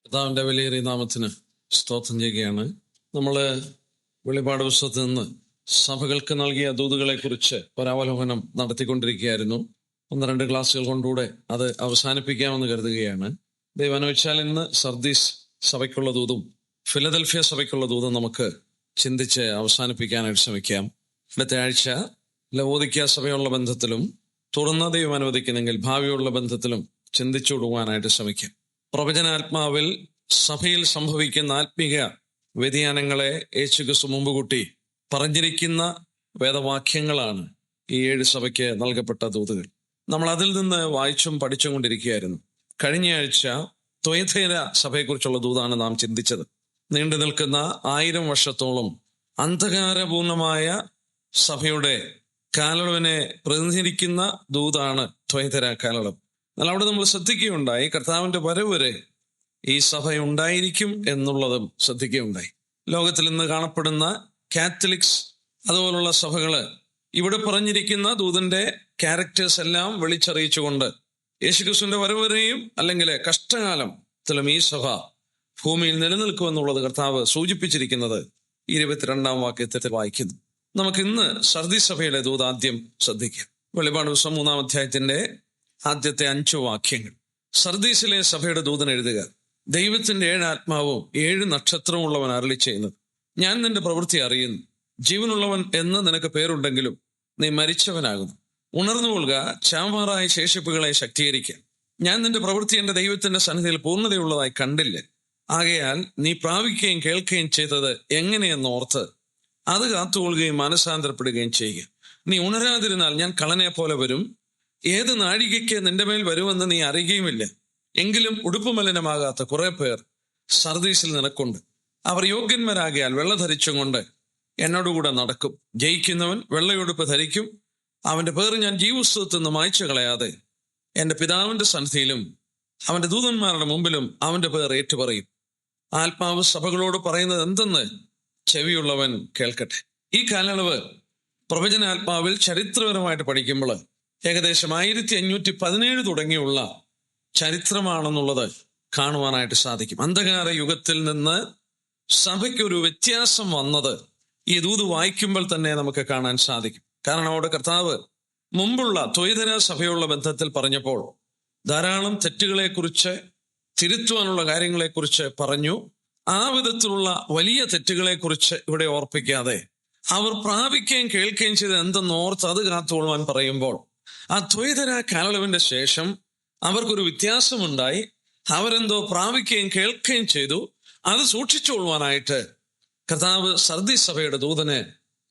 കർത്താവിൻ്റെ വിലയേറിയ നാമത്തിന് സ്തോത്രം ചെയ്യുകയാണ്. നമ്മൾ വെളിപാട് പുസ്തകത്തിൽ നിന്ന് സഭകൾക്ക് നൽകിയ ദൂതുകളെക്കുറിച്ച് ഒരവലോകനം നടത്തിക്കൊണ്ടിരിക്കുകയായിരുന്നു. 1-2 ക്ലാസ്സുകൾ കൊണ്ടുകൂടെ അത് അവസാനിപ്പിക്കാമെന്ന് കരുതുകയാണ്. ദൈവം അനുവദിച്ചാൽ ഇന്ന് സർദീസ് സഭയ്ക്കുള്ള ദൂതും ഫിലദൽഫിയ സഭയ്ക്കുള്ള ദൂതും നമുക്ക് ചിന്തിച്ച് അവസാനിപ്പിക്കാനായിട്ട് ശ്രമിക്കാം. അടുത്ത ആഴ്ച ലവോദിക്ക സഭയുള്ള ബന്ധത്തിലും തുടർന്ന് ദൈവം അനുവദിക്കുന്നെങ്കിൽ ഭാവിയുള്ള ബന്ധത്തിലും ചിന്തിച്ചു കൊടുക്കുവാനായിട്ട് ശ്രമിക്കാം. പ്രവചനാത്മാവിൽ സഭയിൽ സംഭവിക്കുന്ന ആത്മീക വ്യതിയാനങ്ങളെ യേശുക്രിസ്തു മുമ്പ് കൂട്ടി പറഞ്ഞിരിക്കുന്ന വേദവാക്യങ്ങളാണ് ഈ 7 സഭയ്ക്ക് നൽകപ്പെട്ട ദൂതുകൾ. നമ്മൾ അതിൽ നിന്ന് വായിച്ചും പഠിച്ചും കൊണ്ടിരിക്കുകയായിരുന്നു. കഴിഞ്ഞ ആഴ്ച ത്വയഥൈര സഭയെക്കുറിച്ചുള്ള ദൂതാണ് നാം ചിന്തിച്ചത്. നീണ്ടു നിൽക്കുന്ന 1000 വർഷത്തോളം അന്ധകാരപൂർണമായ സഭയുടെ കാലളവിനെ പ്രതിനിധീകരിക്കുന്ന ദൂതാണ് ത്വയഥൈര കാലളവ്. എന്നാൽ അവിടെ നമ്മൾ ശ്രദ്ധിക്കുകയുണ്ടായി, കർത്താവിന്റെ വരവ് വരെ ഈ സഭ ഉണ്ടായിരിക്കും എന്നുള്ളതും ശ്രദ്ധിക്കുകയുണ്ടായി. ലോകത്തിൽ ഇന്ന് കാണപ്പെടുന്ന കാത്തലിക്സ് അതുപോലുള്ള സഭകള് ഇവിടെ പറഞ്ഞിരിക്കുന്ന ദൂതന്റെ ക്യാരക്ടേഴ്സ് എല്ലാം വിളിച്ചറിയിച്ചുകൊണ്ട് യേശുക്രിസ്തുവിന്റെ വരവ് വരെയും അല്ലെങ്കിൽ കഷ്ടകാലത്തിലും ഈ സഭ ഭൂമിയിൽ നിലനിൽക്കുമെന്നുള്ളത് കർത്താവ് സൂചിപ്പിച്ചിരിക്കുന്നത് 22-ാം വാക്യത്തിൽ വായിക്കുന്നു. നമുക്ക് ഇന്ന് സർദീസ് സഭയുടെ ദൂത് ആദ്യം ശ്രദ്ധിക്കാം. വെളിപാട് പുസ്തകം 3-ാം അധ്യായത്തിന്റെ ആദ്യത്തെ 5 വാക്യങ്ങൾ. സർദീസിലെ സഭയുടെ ദൂതൻ എഴുതുക: ദൈവത്തിന്റെ 7 ആത്മാവും 7 നക്ഷത്രവും ഉള്ളവൻ അരുളി ചെയ്യുന്നത്, ഞാൻ നിന്റെ പ്രവൃത്തി അറിയുന്നു. ജീവനുള്ളവൻ എന്ന് നിനക്ക് പേരുണ്ടെങ്കിലും നീ മരിച്ചവനാകുന്നു. ഉണർന്നുകൊള്ളുക, ചാവാറായ ശേഷിപ്പുകളെ ശക്തീകരിക്കുക. ഞാൻ നിന്റെ പ്രവൃത്തി എന്റെ ദൈവത്തിന്റെ സന്നിധിയിൽ പൂർണ്ണതയുള്ളതായി കണ്ടില്ല. ആകയാൽ നീ പ്രാപിക്കുകയും കേൾക്കുകയും ചെയ്തത് എങ്ങനെയെന്ന് ഓർത്ത് അത് കാത്തുകൊള്ളുകയും മനസ്സാന്തരപ്പെടുകയും ചെയ്യുക. നീ ഉണരാതിരുന്നാൽ ഞാൻ കള്ളനെ പോലെ വരും. ഏത് നാഴികയ്ക്ക് നിന്റെ മേൽ വരുമെന്ന് നീ അറിയുകയുമില്ല. എങ്കിലും ഉടുപ്പ് മലിനമാകാത്ത കുറെ പേർ സർദീസിൽ നിനക്കുണ്ട്. അവർ യോഗ്യന്മാരാകിയാൽ വെള്ള ധരിച്ചും കൊണ്ട് എന്നോടുകൂടെ നടക്കും. ജയിക്കുന്നവൻ വെള്ളയുടുപ്പ് ധരിക്കും. അവന്റെ പേർ ഞാൻ ജീവപുസ്തകത്തിൽ നിന്ന് മായ്ച്ചു കളയാതെ എന്റെ പിതാവിന്റെ സന്നിധിയിലും അവന്റെ ദൂതന്മാരുടെ മുമ്പിലും അവന്റെ പേർ ഏറ്റുപറയും. ആത്മാവ് സഭകളോട് പറയുന്നത് എന്തെന്ന് ചെവിയുള്ളവൻ കേൾക്കട്ടെ. ഈ കാലയളവ് പ്രവചനാത്മാവിൽ ചരിത്രപരമായിട്ട് പഠിക്കുമ്പോൾ ഏകദേശം 1517 തുടങ്ങിയുള്ള ചരിത്രമാണെന്നുള്ളത് കാണുവാനായിട്ട് സാധിക്കും. അന്ധകാര യുഗത്തിൽ നിന്ന് സഭയ്ക്കൊരു വ്യത്യാസം വന്നത് ഈ ദൂത് വായിക്കുമ്പോൾ തന്നെ നമുക്ക് കാണാൻ സാധിക്കും. കാരണം അവിടെ കർത്താവ് മുമ്പുള്ള ത്വയഥൈര സഭയുള്ള ബന്ധത്തിൽ പറഞ്ഞപ്പോൾ ധാരാളം തെറ്റുകളെക്കുറിച്ച് തിരുത്തുവാനുള്ള കാര്യങ്ങളെക്കുറിച്ച് പറഞ്ഞു. ആ വിധത്തിലുള്ള വലിയ തെറ്റുകളെക്കുറിച്ച് ഇവിടെ ഓർപ്പിക്കാതെ അവർ പ്രാപിക്കുകയും കേൾക്കുകയും ചെയ്ത് എന്തെന്ന് ഓർത്ത് അത് കാത്തുകൊള്ളുവാൻ പറയുമ്പോൾ ആ ത്വയഥൈര കാലയളവിന്റെ ശേഷം അവർക്കൊരു വ്യത്യാസമുണ്ടായി. അവരെന്തോ പ്രാപിക്കുകയും കേൾക്കുകയും ചെയ്തു. അത് സൂക്ഷിച്ചുകൊള്ളുവാനായിട്ട് കർത്താവ് സർദീസ് സഭയുടെ ദൂതന്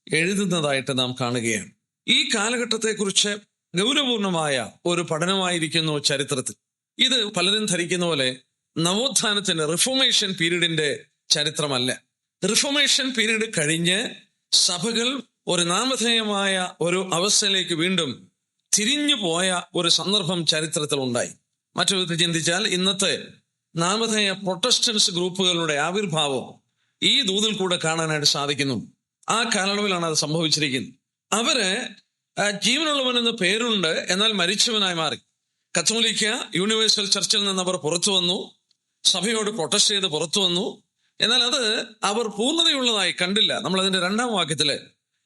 എഴുതുന്നതായിട്ട് നാം കാണുകയാണ്. ഈ കാലഘട്ടത്തെക്കുറിച്ച് ഗൗരവപൂർണമായ ഒരു പഠനമായിരിക്കുന്നു ചരിത്രത്തിൽ. ഇത് പലരും ധരിക്കുന്ന പോലെ നവോത്ഥാനത്തിന്റെ റിഫോർമേഷൻ പീരീഡിന്റെ ചരിത്രമല്ല. റിഫോർമേഷൻ പീരീഡ് കഴിഞ്ഞ് സഭകൾ ഒരു നാമധേയമായ ഒരു അവസ്ഥയിലേക്ക് വീണ്ടും തിരിഞ്ഞു പോയ ഒരു സന്ദർഭം ചരിത്രത്തിൽ ഉണ്ടായി. മറ്റു വിധത്തിൽ ചിന്തിച്ചാൽ ഇന്നത്തെ നാമധേയ പ്രൊട്ടസ്റ്റൻസ് ഗ്രൂപ്പുകളുടെ ആവിർഭാവം ഈ ദൂതിൽ കൂടെ കാണാനായിട്ട് സാധിക്കുന്നു. ആ കാലയളവിലാണ് അത് സംഭവിച്ചിരിക്കുന്നത്. അവര് ജീവനുള്ളവനെന്ന് പേരുണ്ട്, എന്നാൽ മരിച്ചവനായി മാറി. കത്തോലിക്ക യൂണിവേഴ്സൽ ചർച്ചിൽ നിന്ന് അവർ പുറത്തു വന്നു, സഭയോട് പ്രൊട്ടസ്റ്റ് ചെയ്ത് പുറത്തു വന്നു. എന്നാൽ അത് അവർ പൂർണ്ണതയുള്ളതായി കണ്ടില്ല. നമ്മൾ അതിന്റെ 2-ാം വാക്യത്തില്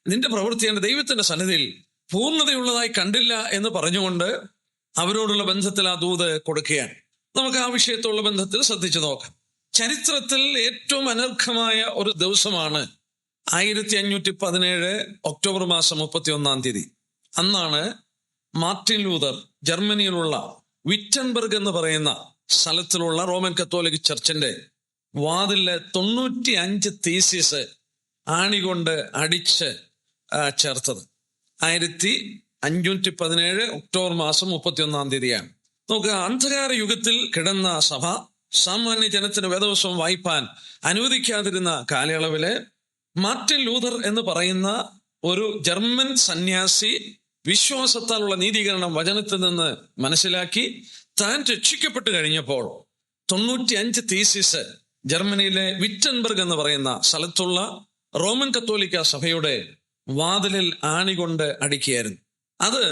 നിന്റെ പ്രവൃത്തി എന്റെ ദൈവത്തിന്റെ സന്നിധിയിൽ പൂർണ്ണതയുള്ളതായി കണ്ടില്ല എന്ന് പറഞ്ഞുകൊണ്ട് അവരോടുള്ള ബന്ധത്തിൽ ആ ദൂത് കൊടുക്കുകയാണ്. നമുക്ക് ആ വിഷയത്തോടുള്ള ബന്ധത്തിൽ ശ്രദ്ധിച്ചു നോക്കാം. ചരിത്രത്തിൽ ഏറ്റവും അനർഘമായ ഒരു ദിവസമാണ് 1517 ഒക്ടോബർ മാസം 31-ാം തീയതി. അന്നാണ് മാർട്ടിൻ ലൂതർ ജർമ്മനിയിലുള്ള വിറ്റൻബർഗ് എന്ന് പറയുന്ന സ്ഥലത്തിലുള്ള റോമൻ കത്തോലിക് ചർച്ചിന്റെ വാതിലെ 95 തീസിസ് ആണികൊണ്ട് അടിച്ച് ചേർത്തത്. 1517 ഒക്ടോബർ മാസം 31-ാം തീയതിയാണ്. നമുക്ക് അന്ധകാര യുഗത്തിൽ കിടന്ന സഭ സാമാന്യ ജനത്തിന് വേദപുസ്തകം വായിപ്പാൻ അനുവദിക്കാതിരുന്ന കാലയളവില് മാർട്ടിൻ ലൂതർ എന്ന് പറയുന്ന ഒരു ജർമ്മൻ സന്യാസി വിശ്വാസത്താലുള്ള നീതീകരണം വചനത്തിൽ നിന്ന് മനസ്സിലാക്കി താൻ രക്ഷിക്കപ്പെട്ട് കഴിഞ്ഞപ്പോൾ 95 തീസിസ് ജർമ്മനിയിലെ വിറ്റൻബർഗ് എന്ന് പറയുന്ന സ്ഥലത്തുള്ള റോമൻ കത്തോലിക്ക സഭയുടെ വാതിലിൽ ആണികൊണ്ട് അടിക്കുകയായിരുന്നു. അത്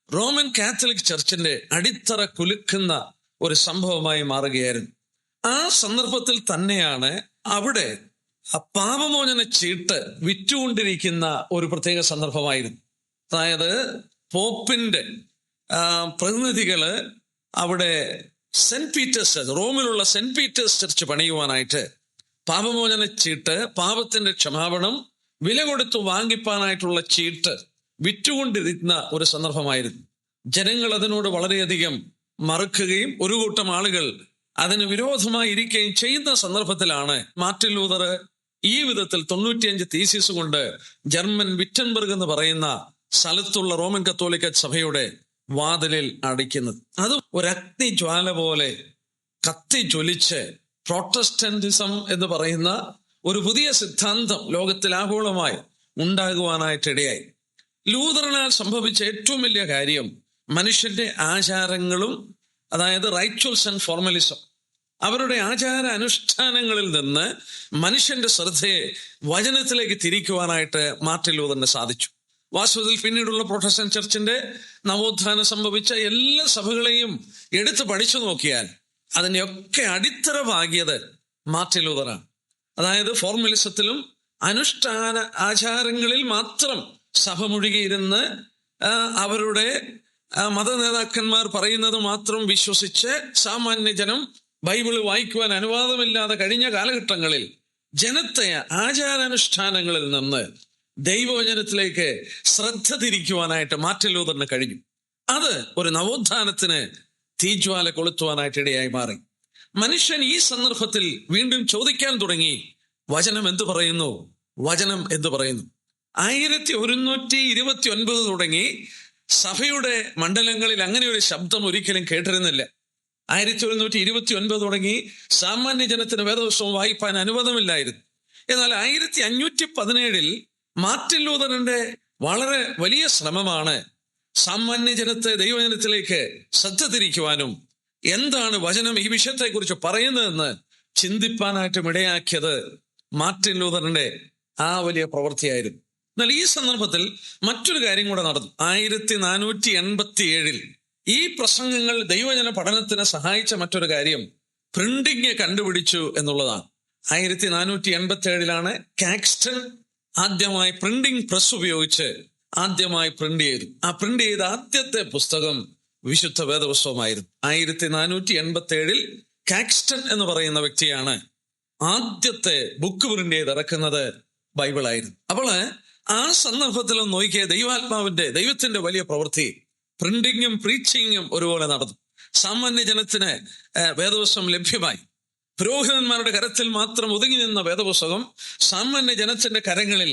റോമൻ കാത്തലിക് ചർച്ചിന്റെ അടിത്തറ കുലുക്കുന്ന ഒരു സംഭവമായി മാറുകയായിരുന്നു. ആ സന്ദർഭത്തിൽ തന്നെയാണ് അവിടെ പാപമോചന ചീട്ട് വിറ്റുകൊണ്ടിരിക്കുന്ന ഒരു പ്രത്യേക സന്ദർഭമായിരുന്നു. അതായത് പോപ്പിന്റെ പ്രതിനിധികള് അവിടെ സെന്റ് പീറ്റേഴ്സ് ചർച്ച്, റോമിലുള്ള സെന്റ് പീറ്റേഴ്സ് ചർച്ച് പണിയുവാനായിട്ട് പാപമോചന ചീട്ട്, പാപത്തിന്റെ ക്ഷമാപണം, വില കൊടുത്തു വാങ്ങിപ്പാനായിട്ടുള്ള ചീട്ട് വിറ്റുകൊണ്ടിരുന്ന ഒരു സന്ദർഭമായിരുന്നു. ജനങ്ങൾ അതിനോട് വളരെയധികം മറുക്കുകയും ഒരു കൂട്ടം ആളുകൾ അതിന് വിരോധമായി ഇരിക്കുകയും ചെയ്യുന്ന സന്ദർഭത്തിലാണ് മാർട്ടിൻ ലൂതർ ഈ വിധത്തിൽ 95 തീസിസ് കൊണ്ട് ജർമ്മൻ വിറ്റൻബർഗ് എന്ന് പറയുന്ന സ്ഥലത്തുള്ള റോമൻ കത്തോലിക്ക സഭയുടെ വാതിലിൽ അടിക്കുന്നത്. അത് ഒരു അഗ്നിജ്വാല പോലെ കത്തി ജ്വലിച്ച് പ്രോട്ടസ്റ്റന്റിസം എന്ന് പറയുന്ന ഒരു പുതിയ സിദ്ധാന്തം ലോകത്തിൽ ആഗോളമായി ഉണ്ടാകുവാനായിട്ടിടയായി. ലൂതറിനാൽ സംഭവിച്ച ഏറ്റവും വലിയ കാര്യം മനുഷ്യന്റെ ആചാരങ്ങളും, അതായത് റൈച്വൽസ് ആൻഡ് ഫോർമലിസം, അവരുടെ ആചാര അനുഷ്ഠാനങ്ങളിൽ നിന്ന് മനുഷ്യന്റെ ശ്രദ്ധയെ വചനത്തിലേക്ക് തിരിക്കുവാനായിട്ട് മാർട്ടിൻ ലൂതറിന് സാധിച്ചു. വാസ്തവത്തിൽ പിന്നീടുള്ള പ്രൊട്ടസ്റ്റന്റ് ചർച്ചിന്റെ നവോത്ഥാനം സംഭവിച്ച എല്ലാ സഭകളെയും എടുത്ത് പഠിച്ചു നോക്കിയാൽ അതിനെയൊക്കെ അടിത്തറ പാകിയത് മാർട്ടിൻ ലൂതറാണ്. അതായത് ഫോർമലിസത്തിലും അനുഷ്ഠാന ആചാരങ്ങളിൽ മാത്രം സഭ മുഴുകിയിരുന്ന് അവരുടെ മത നേതാക്കന്മാർ പറയുന്നത് മാത്രം വിശ്വസിച്ച് സാമാന്യ ജനം ബൈബിള് വായിക്കുവാൻ അനുവാദമില്ലാതെ കഴിഞ്ഞ കാലഘട്ടങ്ങളിൽ ജനത്തെ ആചാരാനുഷ്ഠാനങ്ങളിൽ നിന്ന് ദൈവവചനത്തിലേക്ക് ശ്രദ്ധ തിരിക്കുവാനായിട്ട് മാർട്ടിൻ ലൂതറിന് കഴിഞ്ഞു. അത് ഒരു നവോത്ഥാനത്തിന് തീജ്വാല കൊളുത്തുവാനായിട്ട് ഇടയായി മാറി. മനുഷ്യൻ ഈ സന്ദർഭത്തിൽ വീണ്ടും ചോദിക്കാൻ തുടങ്ങി, വചനം എന്തു പറയുന്നു, വചനം എന്തു പറയുന്നു. 1129 തുടങ്ങി സഭയുടെ മണ്ഡലങ്ങളിൽ അങ്ങനെ ഒരു ശബ്ദം ഒരിക്കലും കേട്ടിരുന്നില്ല. 1129 തുടങ്ങി സാമാന്യ ജനത്തിന് വേദപുസ്തകം വായിപ്പാൻ അനുവാദമില്ലായിരുന്നു. എന്നാൽ 1517 മാർട്ടിൻ ലൂതറിന്റെ വളരെ വലിയ ശ്രമമാണ് സാമാന്യ ജനത്തെ ദൈവജനത്തിലേക്ക് ശ്രദ്ധ തിരിക്കുവാനും എന്താണ് വചനം ഈ വിഷയത്തെക്കുറിച്ച് പറയുന്നതെന്ന് ചിന്തിപ്പാനായിട്ടും ഇടയാക്കിയത് മാർട്ടിൻ ലൂതറിന്റെ ആ വലിയ പ്രവൃത്തിയായിരുന്നു. എന്നാൽ ഈ സന്ദർഭത്തിൽ മറ്റൊരു കാര്യം കൂടെ നടന്നു. 1487 ഈ പ്രസംഗങ്ങൾ ദൈവജന പഠനത്തിന് സഹായിച്ച മറ്റൊരു കാര്യം പ്രിന്റിങ് കണ്ടുപിടിച്ചു എന്നുള്ളതാണ്. 1487 കാക്സ്റ്റൺ ആദ്യമായി പ്രിന്റിംഗ് പ്രസ് ഉപയോഗിച്ച് ആദ്യമായി പ്രിന്റ് ചെയ്തു. ആ പ്രിന്റ് ചെയ്ത ആദ്യത്തെ പുസ്തകം വിശുദ്ധ വേദപുസ്തകമായിരുന്നു. 1487 കാക്സ്റ്റൺ എന്ന് പറയുന്ന വ്യക്തിയാണ് ആദ്യത്തെ ബുക്ക് പ്രിന്റ് ചെയ്ത് ഇറക്കുന്നത് ബൈബിളായിരുന്നു. അപ്പോൾ ആ സന്ദർഭത്തിൽ നോക്കിയ ദൈവത്തിന്റെ വലിയ പ്രവൃത്തി, പ്രിന്റിങ്ങും പ്രീച്ചിങ്ങും ഒരുപോലെ നടന്നു. സാമാന്യ ജനത്തിന് വേദപുസ്തകം ലഭ്യമായി. പുരോഹിതന്മാരുടെ കരത്തിൽ മാത്രം ഒതുങ്ങി നിന്ന വേദപുസ്തകം സാമാന്യ ജനത്തിന്റെ കരങ്ങളിൽ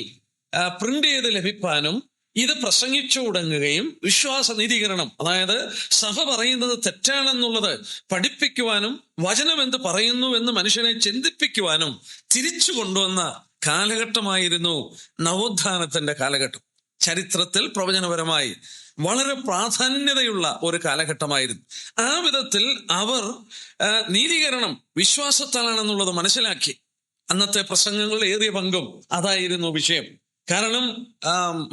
പ്രിന്റ് ചെയ്ത് ലഭിക്കാനും ഇത് പ്രസംഗിച്ചു തുടങ്ങുകയും വിശ്വാസ നീതീകരണം, അതായത് സഭ പറയുന്നത് തെറ്റാണെന്നുള്ളത് പഠിപ്പിക്കുവാനും വചനം എന്ത് പറയുന്നു എന്ന് മനുഷ്യനെ ചിന്തിപ്പിക്കുവാനും തിരിച്ചു കൊണ്ടുവന്ന കാലഘട്ടമായിരുന്നു നവോത്ഥാനത്തിന്റെ കാലഘട്ടം. ചരിത്രത്തിൽ പ്രവചനപരമായി വളരെ പ്രാധാന്യതയുള്ള ഒരു കാലഘട്ടമായിരുന്നു. ആ വിധത്തിൽ അവർ നീതീകരണം വിശ്വാസത്താലാണെന്നുള്ളത് മനസ്സിലാക്കി. അന്നത്തെ പ്രസംഗങ്ങളിൽ ഏറിയ പങ്കും അതായിരുന്നു വിഷയം. കാരണം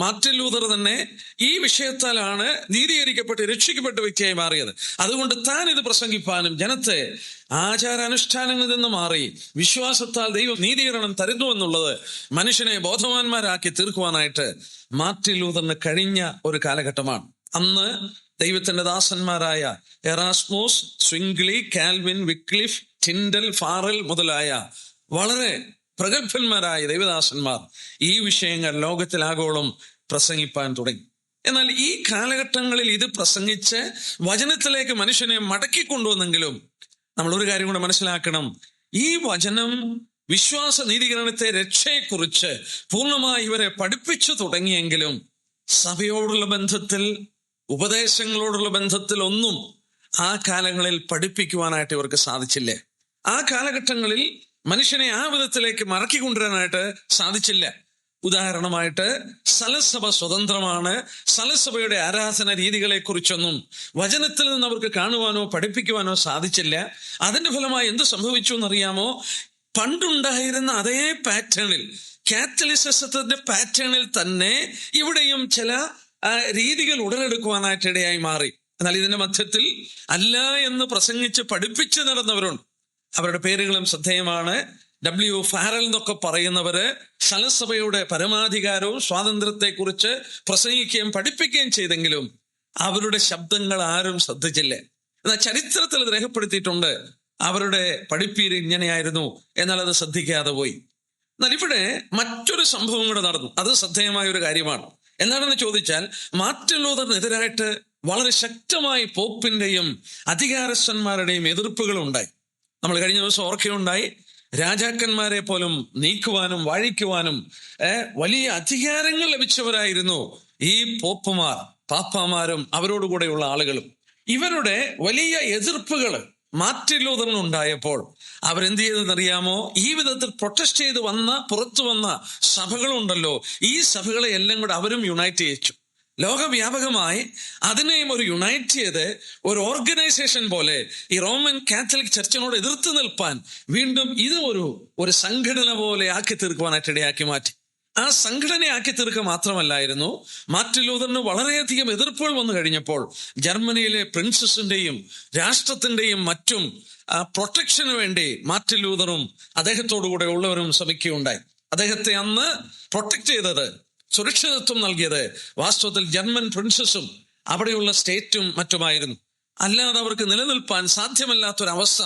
മാർട്ടിൻ ലൂതർ തന്നെ ഈ വിഷയത്താലാണ് നീതീകരിക്കപ്പെട്ട് രക്ഷിക്കപ്പെട്ട വ്യക്തിയായി മാറിയത്. അതുകൊണ്ട് താൻ ഇത് പ്രസംഗിപ്പാനും ജനത്തെ ആചാരാനുഷ്ഠാനങ്ങളിൽ നിന്ന് മാറി വിശ്വാസത്താൽ ദൈവം നീതീകരണം തരുന്നു എന്നുള്ളത് മനുഷ്യനെ ബോധവാന്മാരാക്കി തീർക്കുവാനായിട്ട് മാർട്ടിൻ ലൂതറിന് കഴിഞ്ഞ ഒരു കാലഘട്ടമാണ്. അന്ന് ദൈവത്തിന്റെ ദാസന്മാരായ എറാസ്മോസ്, Zwingli, Calvin, Wycliffe, Tyndall, Farrell മുതലായ വളരെ പ്രഗത്ഭന്മാരായ ദൈവദാസന്മാർ ഈ വിഷയങ്ങൾ ലോകത്തിലാഗോളം പ്രസംഗിപ്പാൻ തുടങ്ങി. എന്നാൽ ഈ കാലഘട്ടങ്ങളിൽ ഇത് പ്രസംഗിച്ച് വചനത്തിലേക്ക് മനുഷ്യനെ മടക്കിക്കൊണ്ടുവന്നെങ്കിലും നമ്മൾ ഒരു കാര്യം കൂടെ മനസ്സിലാക്കണം. ഈ വചനം വിശ്വാസ നീതീകരണത്തെ, രക്ഷയെക്കുറിച്ച് പൂർണ്ണമായി ഇവരെ പഠിപ്പിച്ചു തുടങ്ങിയെങ്കിലും സഭയോടുള്ള ബന്ധത്തിൽ, ഉപദേശങ്ങളോടുള്ള ബന്ധത്തിൽ ഒന്നും ആ കാലങ്ങളിൽ പഠിപ്പിക്കുവാനായിട്ട് ഇവർക്ക് സാധിച്ചില്ല. ആ കാലഘട്ടങ്ങളിൽ മനുഷ്യനെ ആ വിധത്തിലേക്ക് മടക്കിക്കൊണ്ടുവരാനായിട്ട് സാധിച്ചില്ല. ഉദാഹരണമായിട്ട് സ്ഥലസഭ സ്വതന്ത്രമാണ്, സ്ഥലസഭയുടെ ആരാധന രീതികളെ കുറിച്ചൊന്നും വചനത്തിൽ നിന്ന് അവർക്ക് കാണുവാനോ പഠിപ്പിക്കുവാനോ സാധിച്ചില്ല. അതിന്റെ ഫലമായി എന്ത് സംഭവിച്ചു എന്നറിയാമോ? പണ്ടുണ്ടായിരുന്ന അതേ പാറ്റേണിൽ, കാത്തലിസിസത്തിന്റെ പാറ്റേണിൽ തന്നെ ഇവിടെയും ചില രീതികൾ ഉടലെടുക്കുവാനായിട്ട് ഇടയായി മാറി. എന്നാൽ ഇതിന്റെ മധ്യത്തിൽ അല്ല എന്ന് പ്രസംഗിച്ച് പഠിപ്പിച്ച് നടന്നവരുണ്ട്. അവരുടെ പേരുകളും ശ്രദ്ധേയമാണ്. W. ഫാരൽ എന്നൊക്കെ പറയുന്നവര് സ്ഥലസഭയുടെ പരമാധികാരവും സ്വാതന്ത്ര്യത്തെക്കുറിച്ച് പ്രസംഗിക്കുകയും പഠിപ്പിക്കുകയും ചെയ്തെങ്കിലും അവരുടെ ശബ്ദങ്ങൾ ആരും ശ്രദ്ധിച്ചില്ല. എന്നാൽ ചരിത്രത്തിൽ അത് രേഖപ്പെടുത്തിയിട്ടുണ്ട്. അവരുടെ പഠിപ്പീര് ഇങ്ങനെയായിരുന്നു, എന്നാൽ അത് ശ്രദ്ധിക്കാതെ പോയി. എന്നാൽ ഇവിടെ മറ്റൊരു സംഭവം കൂടെ നടന്നു. അത് ശ്രദ്ധേയമായ ഒരു കാര്യമാണ്. എന്താണെന്ന് ചോദിച്ചാൽ, മാർട്ടിൻ ലൂഥറിനെതിരായിട്ട് വളരെ ശക്തമായി പോപ്പിന്റെയും അധികാരസ്ഥന്മാരുടെയും എതിർപ്പുകൾ ഉണ്ടായി. നമ്മൾ കഴിഞ്ഞ ദിവസം ഓർക്കുകയുണ്ടായി, രാജാക്കന്മാരെ പോലും നീക്കുവാനും വാഴിക്കുവാനും വലിയ അധികാരങ്ങൾ ലഭിച്ചവരായിരുന്നു ഈ പോപ്പുമാർ, പാപ്പാമാരും അവരോടുകൂടെയുള്ള ആളുകളും. ഇവരുടെ വലിയ എതിർപ്പുകൾ മാർട്ടിൻ ലൂഥറിന് ഉണ്ടായപ്പോൾ അവരെന്ത് ചെയ്തെന്നറിയാമോ? ഈ വിധത്തിൽ പ്രൊട്ടസ്റ്റ് ചെയ്ത് പുറത്തു വന്ന സഭകളുണ്ടല്ലോ, ഈ സഭകളെ എല്ലാം കൂടെ അവരും യുണൈറ്റ് ചെയ്യിച്ചു. ലോകവ്യാപകമായി അതിനെയും ഒരു യുണൈറ്റ് ചെയ്ത് ഒരു ഓർഗനൈസേഷൻ പോലെ ഈ റോമൻ കാത്തലിക് ചർച്ചിനോട് എതിർത്ത് നിൽപ്പാൻ വീണ്ടും ഇത് ഒരു സംഘടന പോലെ ആക്കി തീർക്കുവാനായിട്ട് ഇടയാക്കി മാറ്റി. ആ സംഘടനയാക്കി തീർക്കുക മാത്രമല്ലായിരുന്നു, മാർട്ടിൻ ലൂഥറിന് വളരെയധികം എതിർപ്പുകൾ വന്നു കഴിഞ്ഞപ്പോൾ ജർമ്മനിയിലെ പ്രിൻസസിന്റെയും രാഷ്ട്രത്തിന്റെയും മറ്റും പ്രൊട്ടക്ഷന് വേണ്ടി മാർട്ടിൻ ലൂഥറും അദ്ദേഹത്തോടുകൂടെ ഉള്ളവരും ശ്രമിക്കുകയുണ്ടായി. അദ്ദേഹത്തെ അന്ന് പ്രൊട്ടക്ട് ചെയ്തത്, സുരക്ഷിതത്വം നൽകിയത് വാസ്തവത്തിൽ ജർമ്മൻ പ്രിൻസസും അവിടെയുള്ള സ്റ്റേറ്റും മറ്റുമായിരുന്നു. അല്ലാതെ അവർക്ക് നിലനിൽപ്പാൻ സാധ്യമല്ലാത്തൊരവസ്ഥ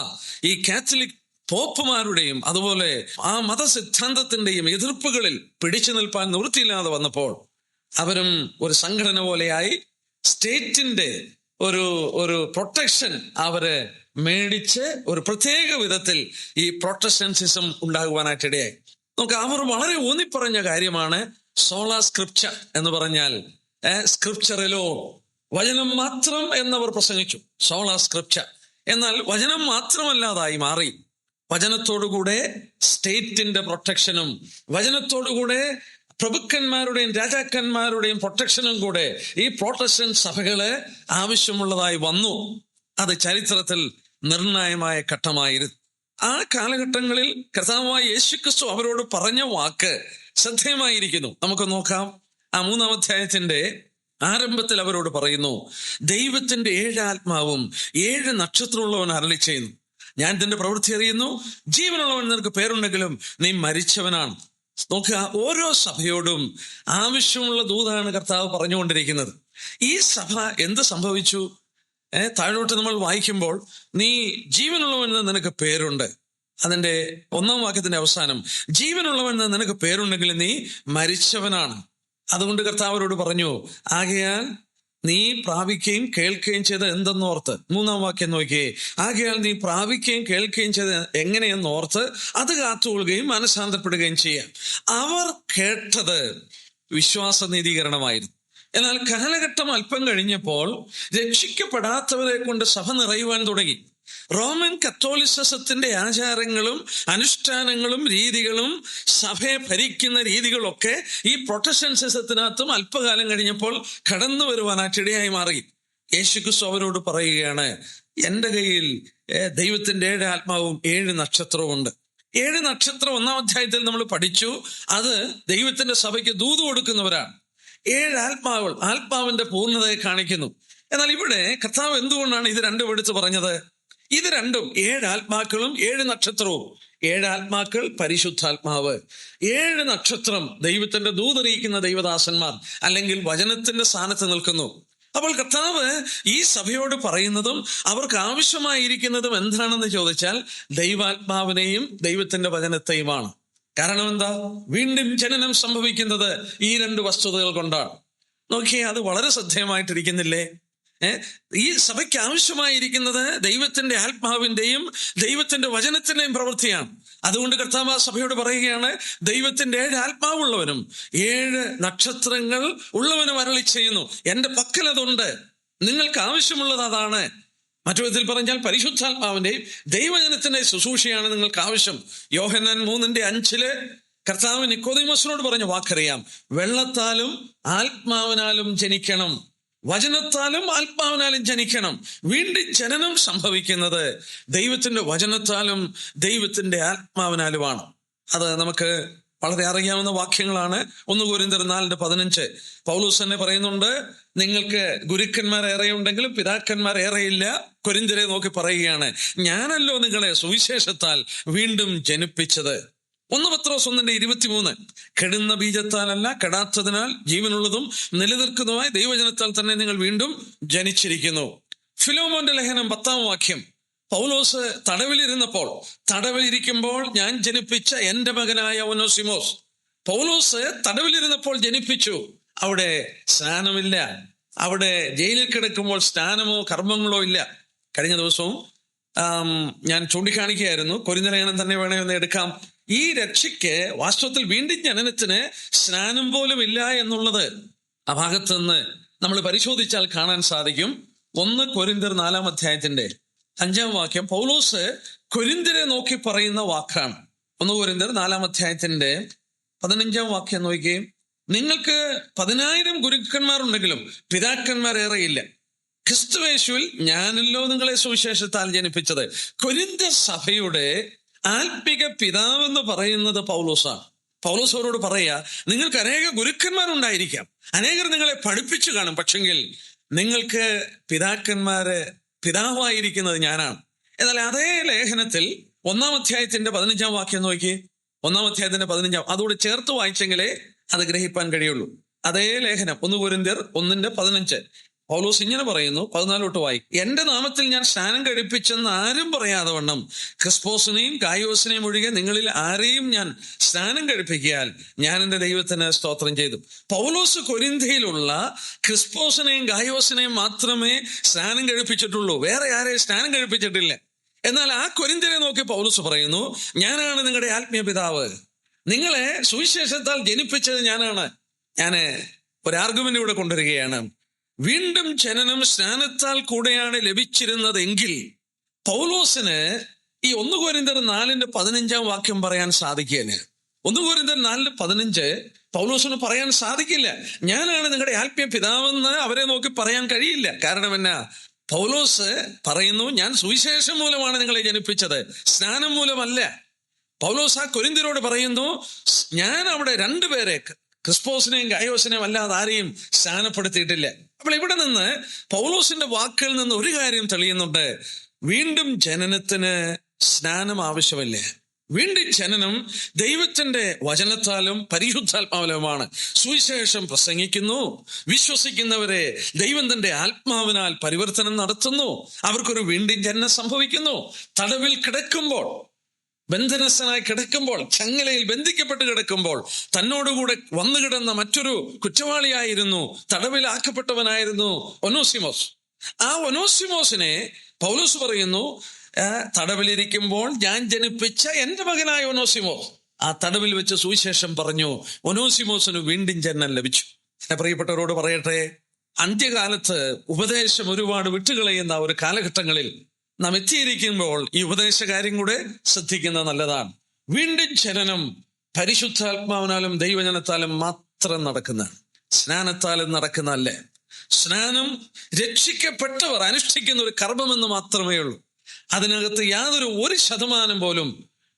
ഈ കാത്തലിക് പോപ്പുമാരുടെയും അതുപോലെ ആ മതസിദ്ധാന്തത്തിന്റെയും എതിർപ്പുകളിൽ പിടിച്ചു നിൽപ്പാൻ നിവൃത്തിയില്ലാതെ വന്നപ്പോൾ അവരും ഒരു സംഘടന പോലെയായി സ്റ്റേറ്റിന്റെ ഒരു പ്രൊട്ടക്ഷൻ അവര് മേടിച്ച് ഒരു പ്രത്യേക വിധത്തിൽ ഈ പ്രൊട്ടസ്റ്റന്റിസം ഉണ്ടാകുവാനായിട്ടിടയായി. നമുക്ക് അവർ വളരെ ഊന്നിപ്പറഞ്ഞ കാര്യമാണ് സോളാ സ്ക്രിപ്ചർ എന്ന് പറഞ്ഞാൽ സ്ക്രിപ്ചറിലോ വചനം മാത്രം എന്നവർ പ്രസംഗിച്ചു. സോളാ സ്ക്രിപ്ചർ എന്നാൽ വചനം മാത്രമല്ലാതായി മാറി. വചനത്തോടുകൂടെ സ്റ്റേറ്റിന്റെ പ്രൊട്ടക്ഷനും വചനത്തോടുകൂടെ പ്രഭുക്കന്മാരുടെയും രാജാക്കന്മാരുടെയും പ്രൊട്ടക്ഷനും കൂടെ ഈ പ്രൊട്ടസ്റ്റന്റ് സഭകള് ആവശ്യമുള്ളതായി വന്നു. അത് ചരിത്രത്തിൽ നിർണായകമായ ഘട്ടമായിരുന്നു. ആ കാലഘട്ടങ്ങളിൽ കർത്താവായ യേശുക്രിസ്തു അവരോട് പറഞ്ഞ വാക്ക് ശ്രദ്ധേയമായിരിക്കുന്നു. നമുക്ക് നോക്കാം. ആ 3-ാം അധ്യായത്തിന്റെ ആരംഭത്തിൽ അവരോട് പറയുന്നു, ദൈവത്തിന്റെ 7 ആത്മാവും 7 നക്ഷത്രമുള്ളവൻ അരുളി ചെയ്യുന്നു, ഞാൻ നിന്റെ പ്രവൃത്തി അറിയുന്നു, ജീവനുള്ളവൻ നിനക്ക് പേരുണ്ടെങ്കിലും നീ മരിച്ചവനാണ്. നോക്കുക, ഓരോ സഭയോടും ആവശ്യമുള്ള ദൂതാണ് കർത്താവ് പറഞ്ഞുകൊണ്ടിരിക്കുന്നത്. ഈ സഭ എന്ത് സംഭവിച്ചു? താഴോട്ട് നമ്മൾ വായിക്കുമ്പോൾ, നീ ജീവനുള്ളവൻ നിനക്ക് പേരുണ്ട്. അതിന്റെ 1-ാം വാക്യത്തിന്റെ അവസാനം, ജീവനുള്ളവൻ നിനക്ക് പേരുണ്ടെങ്കിൽ നീ മരിച്ചവനാണ്. അതുകൊണ്ട് കർത്താവരോട് പറഞ്ഞു, ആകയാൽ നീ പ്രാപിക്കുകയും കേൾക്കുകയും ചെയ്ത് എന്തെന്നോർത്ത്. 3-ാം വാക്യം നോക്കിയേ, ആകയാൽ നീ പ്രാപിക്കുകയും കേൾക്കുകയും ചെയ്ത് എങ്ങനെയെന്നോർത്ത് അത് കാത്തുകൊള്ളുകയും മനസ്സാന്തരപ്പെടുകയും ചെയ്യാം. അവർ കേട്ടത് വിശ്വാസനീതീകരണമായിരുന്നു. എന്നാൽ കാലഘട്ടം അല്പം കഴിഞ്ഞപ്പോൾ രക്ഷിക്കപ്പെടാത്തവരെ കൊണ്ട് സഭ നിറയുവാൻ തുടങ്ങി. റോമൻ കത്തോലിസത്തിന്റെ ആചാരങ്ങളും അനുഷ്ഠാനങ്ങളും രീതികളും സഭയെ ഭരിക്കുന്ന രീതികളൊക്കെ ഈ പ്രൊട്ടസ്റ്റന്റിസത്തിനകത്തും അല്പകാലം കഴിഞ്ഞപ്പോൾ കടന്നു വരുവാനായിട്ട് ഇടയായി മാറി. യേശുക്രിസ്തു അവരോട് പറയുകയാണ്, എൻ്റെ കയ്യിൽ ദൈവത്തിന്റെ 7 ആത്മാവും 7 നക്ഷത്രവും ഉണ്ട്. 7 നക്ഷത്രം 1-ാം അധ്യായത്തിൽ നമ്മൾ പഠിച്ചു. അത് ദൈവത്തിന്റെ സഭയ്ക്ക് ദൂത് കൊടുക്കുന്നവരാണ്. 7 ആത്മാവുകൾ ആത്മാവിന്റെ പൂർണ്ണതയെ കാണിക്കുന്നു. എന്നാൽ ഇവിടെ കർത്താവ് എന്തുകൊണ്ടാണ് ഇത് രണ്ടും എടുത്ത് പറഞ്ഞത്? ഇത് രണ്ടും 7 ആത്മാക്കളും 7 നക്ഷത്രവും. 7 ആത്മാക്കൾ പരിശുദ്ധാത്മാവ്, 7 നക്ഷത്രം ദൈവത്തിന്റെ ദൂതറിയിക്കുന്ന ദൈവദാസന്മാർ, അല്ലെങ്കിൽ വചനത്തിന്റെ സ്ഥാനത്ത് നിൽക്കുന്നു. അപ്പോൾ കർത്താവ് ഈ സഭയോട് പറയുന്നതും അവർക്ക് ആവശ്യമായിരിക്കുന്നതും എന്താണെന്ന് ചോദിച്ചാൽ ദൈവാത്മാവിനെയും ദൈവത്തിന്റെ വചനത്തെയുമാണ്. കാരണം എന്താ? വീണ്ടും ജനനം സംഭവിക്കുന്നത് ഈ 2 വസ്തുതകൾ കൊണ്ടാണ്. നോക്കിയേ, അത് വളരെ ശ്രദ്ധേയമായിട്ടിരിക്കുന്നില്ലേ? ഈ സഭയ്ക്ക് ആവശ്യമായിരിക്കുന്നത് ദൈവത്തിന്റെ ആത്മാവിന്റെയും ദൈവത്തിന്റെ വചനത്തിന്റെയും പ്രവൃത്തിയാണ്. അതുകൊണ്ട് കർത്താവ് സഭയോട് പറയുകയാണ്, ദൈവത്തിന്റെ 7 ആത്മാവുള്ളവനും 7 നക്ഷത്രങ്ങൾ ഉള്ളവനും അരുളി ചെയ്യുന്നു, എന്റെ പക്കൽ അതുണ്ട്, നിങ്ങൾക്ക് ആവശ്യമുള്ളത് അതാണ്. മറ്റു വിധത്തിൽ പറഞ്ഞാൽ പരിശുദ്ധാത്മാവിന്റെയും ദൈവജനത്തിന്റെ ശുശ്രൂഷയാണ് നിങ്ങൾക്ക് ആവശ്യം. യോഹന്നാൻ 3:5 കർത്താവ് നിക്കോദീമോസിനോട് പറഞ്ഞ വാക്കറിയാം, വെള്ളത്താലും ആത്മാവിനാലും ജനിക്കണം, വചനത്താലും ആത്മാവിനാലും ജനിക്കണം. വീണ്ടും ജനനം സംഭവിക്കുന്നത് ദൈവത്തിന്റെ വചനത്താലും ദൈവത്തിന്റെ ആത്മാവിനാലുമാണ്. അത് നമുക്ക് വളരെ അറിയാവുന്ന വാക്യങ്ങളാണ്. 1 കൊരിന്ത്യർ 4:15 പൗലോസ് തന്നെ പറയുന്നുണ്ട്, നിങ്ങൾക്ക് ഗുരുക്കന്മാർ ഏറെ ഉണ്ടെങ്കിലും പിതാക്കന്മാർ ഏറെയില്ല. കൊരിന്ത്യരെ നോക്കി പറയുകയാണ്, ഞാനല്ലോ നിങ്ങളെ സുവിശേഷത്താൽ വീണ്ടും ജനിപ്പിച്ചത്. 1 പത്രോസ് 1:23 കെടുന്ന ബീജത്താലല്ല, കെടാത്തതിനാൽ ജീവനുള്ളതും നിലനിൽക്കുന്നതുമായ ദൈവജനത്താൽ തന്നെ നിങ്ങൾ വീണ്ടും ജനിച്ചിരിക്കുന്നു. ഫിലോമോന്റെ ലേഖനം 10-ാം വാക്യം, പൗലോസ് തടവിലിരിക്കുമ്പോൾ ഞാൻ ജനിപ്പിച്ച എൻ്റെ മകനായ ഒനോസിമോസ്. പൗലോസ് തടവിലിരുന്നപ്പോൾ ജനിപ്പിച്ചു. അവിടെ സ്നാനമില്ല, അവിടെ ജയിലിൽ കിടക്കുമ്പോൾ സ്നാനമോ കർമ്മങ്ങളോ ഇല്ല. കഴിഞ്ഞ ദിവസവും ഞാൻ ചൂണ്ടിക്കാണിക്കുകയായിരുന്നു, കൊരിന്ത്യർ ലേഖനം തന്നെ വേണമെന്ന് എടുക്കാം. ഈ രക്ഷയ്ക്ക് വാസ്തവത്തിൽ വീണ്ടും ജനനത്തിന് സ്നാനം പോലും ഇല്ല എന്നുള്ളത് ആ ഭാഗത്ത് നിന്ന് നമ്മൾ പരിശോധിച്ചാൽ കാണാൻ സാധിക്കും. 1 കൊരിന്ത്യർ 4-ാം അധ്യായത്തിന്റെ 5-ാം വാക്യം പൗലോസ് കൊരിന്ത്യരെ നോക്കി പറയുന്ന വാക്കാണ്. 1 കൊരിന്ത്യർ 4-ാം അധ്യായത്തിന്റെ 15-ാം വാക്യം നോക്കുകയും, നിങ്ങൾക്ക് 10,000 ഗുരുക്കന്മാരുണ്ടെങ്കിലും പിതാക്കന്മാർ ഏറെയില്ല. ക്രിസ്തുയേശുവിൽ ഞാനല്ലോ നിങ്ങളെ സുവിശേഷത്താൽ ജനിപ്പിച്ചത്. കൊരിന്ത്യ സഭയുടെ ആത്മിക പിതാവെന്ന് പറയുന്നത് പൗലോസാണ്. പൗലോസ് അവരോട് പറയാ, നിങ്ങൾക്ക് അനേക ഗുരുക്കന്മാരുണ്ടായിരിക്കാം, അനേകർ നിങ്ങളെ പഠിപ്പിച്ചു കാണും, പക്ഷെങ്കിൽ നിങ്ങൾക്ക് പിതാവായിരിക്കുന്നത് ഞാനാണ്. എന്നാൽ അതേ ലേഖനത്തിൽ 1-ാം അധ്യായത്തിന്റെ 15-ാം വാക്യം നോക്കി, 1-ാം അധ്യായത്തിന്റെ 15-ാം, അതോട് ചേർത്ത് വായിച്ചെങ്കിലേ അത് ഗ്രഹിപ്പാൻ കഴിയുള്ളൂ. അതേ ലേഖനം 1 കൊരിന്ത്യർ 1:15 പൗലോസ് ഇങ്ങനെ പറയുന്നു, 14 തൊട്ട് വായി, എന്റെ നാമത്തിൽ ഞാൻ സ്നാനം കഴിപ്പിച്ചെന്ന് ആരും പറയാതെ വണ്ണം ക്രിസ്പോസിനെയും ഗായോസിനെയും ഒഴികെ നിങ്ങളിൽ ആരെയും ഞാൻ സ്നാനം കഴിപ്പിക്കാൻ ഞാൻ എൻ്റെ ദൈവത്തിന് സ്തോത്രം ചെയ്തു. പൗലോസ് കൊരിന്ത്യയിലുള്ള ക്രിസ്പോസിനെയും ഗായോസിനെയും മാത്രമേ സ്നാനം കഴിപ്പിച്ചിട്ടുള്ളൂ, വേറെ ആരെയും സ്നാനം കഴിപ്പിച്ചിട്ടില്ല. എന്നാൽ ആ കൊരിന്ത്യരെ നോക്കി പൗലോസ് പറയുന്നു, ഞാനാണ് നിങ്ങളുടെ ആത്മീയ പിതാവ്, നിങ്ങളെ സുവിശേഷത്താൽ ജനിപ്പിച്ചത് ഞാനാണ്. ഞാൻ ഒരു ആർഗ്യുമെന്റ് ഇവിടെ കൊണ്ടുവരികയാണ്. വീണ്ടും ജനനം സ്നാനത്താൽ കൂടെയാണ് ലഭിച്ചിരുന്നതെങ്കിൽ പൗലോസിന് ഈ 1 കൊരിന്ത്യർ 4:15 വാക്യം പറയാൻ സാധിക്കുകയില്ല. 1 കൊരിന്ത്യർ 4:15 പൗലോസിന് പറയാൻ സാധിക്കില്ല, ഞാനാണ് നിങ്ങളുടെ ആത്മീയ പിതാവെന്ന് അവരെ നോക്കി പറയാൻ കഴിയില്ല. കാരണം എന്നാ? പൗലോസ് പറയുന്നു, ഞാൻ സുവിശേഷം മൂലമാണ് നിങ്ങളെ ജനിപ്പിച്ചത്, സ്നാനം മൂലമല്ല. പൗലോസ് ആ കൊരിന്ത്യരോട് പറയുന്നു, ഞാൻ അവിടെ 2 പേരെ, ക്രിസ്പോസിനെയും ഗായോസിനെയും അല്ലാതെ ആരെയും സ്നാനപ്പെടുത്തിയിട്ടില്ല. അപ്പോൾ ഇവിടെ നിന്ന് പൗലോസിന്റെ വാക്കുകളിൽ നിന്ന് ഒരു കാര്യം തെളിയുന്നുണ്ട്, വീണ്ടും ജനനത്തിന് സ്നാനം ആവശ്യമില്ലേ. വീണ്ടും ജനനം ദൈവത്തിന്റെ വചനത്താലും പരിശുദ്ധാത്മാവിലുമാണ്. സുവിശേഷം പ്രസംഗിക്കുന്നു, വിശ്വസിക്കുന്നവരെ ദൈവം തന്റെ ആത്മാവിനാൽ പരിവർത്തനം നടത്തുന്നു, അവർക്കൊരു വീണ്ടും ജനനം സംഭവിക്കുന്നു. തടവിൽ കിടക്കുമ്പോൾ, ബന്ധനസ്ഥനായി കിടക്കുമ്പോൾ, ചങ്ങലയിൽ ബന്ധിക്കപ്പെട്ട് കിടക്കുമ്പോൾ തന്നോടുകൂടെ വന്നു കിടന്ന മറ്റൊരു കുറ്റവാളിയായിരുന്നു, തടവിലാക്കപ്പെട്ടവനായിരുന്നു ഒനോസിമോസ്. ആ ഒനോസിമോസിനെ പൗലോസ് പറയുന്നു, തടവിലിരിക്കുമ്പോൾ ഞാൻ ജനിപ്പിച്ച എൻ്റെ മകനായ ഒനോസിമോസ്. ആ തടവിൽ വെച്ച് സുവിശേഷം പറഞ്ഞു, ഒനോസിമോസിന് വീണ്ടും ജനനം ലഭിച്ചു. പ്രിയപ്പെട്ടവരോട് പറയട്ടെ, അന്ത്യകാലത്ത് ഉപദേശം ഒരുപാട് വിട്ടുകളയുന്ന ഒരു കാലഘട്ടങ്ങളിൽ നാം എത്തിയിരിക്കുമ്പോൾ ഈ ഉപദേശകാര്യം കൂടെ ശ്രദ്ധിക്കുന്നത് നല്ലതാണ്. വീണ്ടും ജനനം പരിശുദ്ധാത്മാവിനാലും ദൈവജനത്താലും മാത്രം നടക്കുന്നതാണ്, സ്നാനത്താലും നടക്കുന്നതല്ലേ. സ്നാനം രക്ഷിക്കപ്പെട്ടവർ അനുഷ്ഠിക്കുന്ന ഒരു കർമ്മമെന്ന് മാത്രമേ ഉള്ളൂ. അതിനകത്ത് യാതൊരു 1% പോലും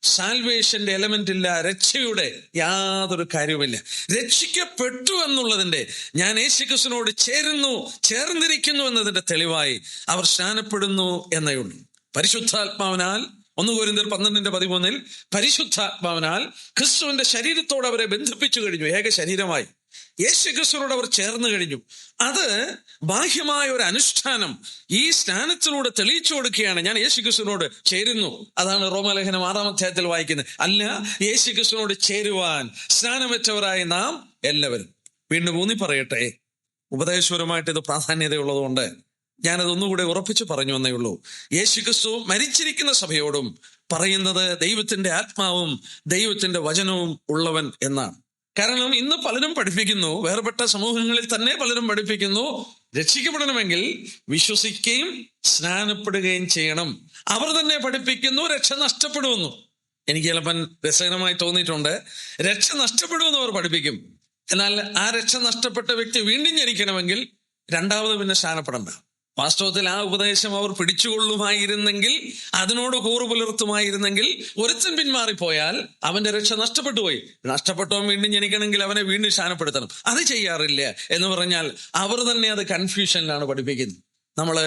സാൽവേഷന്റെ എലമെന്റ് ഇല്ല, രക്ഷയുടെ യാതൊരു കാര്യവുമില്ല. രക്ഷിക്കപ്പെട്ടു എന്നുള്ളതിന്റെ, ഞാൻ യേശുക്രിസ്തുവിനോട് ചേർന്നിരിക്കുന്നു എന്നതിന്റെ തെളിവായി അവർ സ്നാനപ്പെടുന്നു എന്നേ ഉള്ളൂ. പരിശുദ്ധാത്മാവിനാൽ 1 കൊരിന്ത്യർ 12:13 പരിശുദ്ധാത്മാവിനാൽ ക്രിസ്തുവിന്റെ ശരീരത്തോട് അവരെ ബന്ധിപ്പിച്ചു കഴിഞ്ഞു, ഏക ശരീരമായി യേശു ക്രിസ്തുവിനോട് അവർ ചേർന്ന് കഴിഞ്ഞു. അത് ബാഹ്യമായ ഒരു അനുഷ്ഠാനം ഈ സ്നാനത്തിലൂടെ തെളിയിച്ചു കൊടുക്കുകയാണ്, ഞാൻ യേശു ക്രിസ്തുവിനോട് ചേരുന്നു. അതാണ് റോമാലേഖനം 6-ാം അധ്യായത്തിൽ വായിക്കുന്നത്. അല്ല, യേശു ക്രിസ്തുവിനോട് ചേരുവാൻ സ്നാനമേറ്റവരായി നാം എല്ലാവരും. വീണ്ടും ഊന്നി പറയട്ടെ, ഉപദേശപരമായിട്ട് ഇത് പ്രാധാന്യതയുള്ളതുകൊണ്ട് ഞാനതൊന്നുകൂടെ ഉറപ്പിച്ചു പറഞ്ഞു എന്നേ ഉള്ളൂ. യേശു ക്രിസ്തു മരിച്ചിരിക്കുന്ന സഭയോടും പറയുന്നത് ദൈവത്തിന്റെ ആത്മാവും ദൈവത്തിന്റെ വചനവും ഉള്ളവൻ എന്നാണ്. കാരണം ഇന്ന് പലരും പഠിപ്പിക്കുന്നു, വേർപെട്ട സമൂഹങ്ങളിൽ തന്നെ പലരും പഠിപ്പിക്കുന്നു, രക്ഷിക്കപ്പെടണമെങ്കിൽ വിശ്വസിക്കുകയും സ്നാനപ്പെടുകയും ചെയ്യണം. അവർ തന്നെ പഠിപ്പിക്കുന്നു രക്ഷ നഷ്ടപ്പെടുമെന്നു. എനിക്ക് ചിലപ്പോൾ രസകരമായി തോന്നിയിട്ടുണ്ട്, രക്ഷ നഷ്ടപ്പെടുമെന്ന് അവർ പഠിപ്പിക്കും. എന്നാൽ ആ രക്ഷ നഷ്ടപ്പെട്ട വ്യക്തി വീണ്ടും ജനിക്കണമെങ്കിൽ രണ്ടാമത് പിന്നെ സ്നാനപ്പെടണ്ട. വാസ്തവത്തിൽ ആ ഉപദേശം അവർ പിടിച്ചുകൊള്ളുമായിരുന്നെങ്കിൽ, അതിനോട് കൂറു പുലർത്തുമായിരുന്നെങ്കിൽ, ഒരുത്തൻ പിന്മാറിപ്പോയാൽ അവന്റെ രക്ഷ നഷ്ടപ്പെട്ടവൻ വീണ്ടും ജനിക്കണമെങ്കിൽ അവനെ വീണ്ടും ശാനപ്പെടുത്തണം. അത് ചെയ്യാറില്ല എന്ന് പറഞ്ഞാൽ അവർ തന്നെ അത് കൺഫ്യൂഷനിലാണ് പഠിപ്പിക്കുന്നത്. നമ്മള്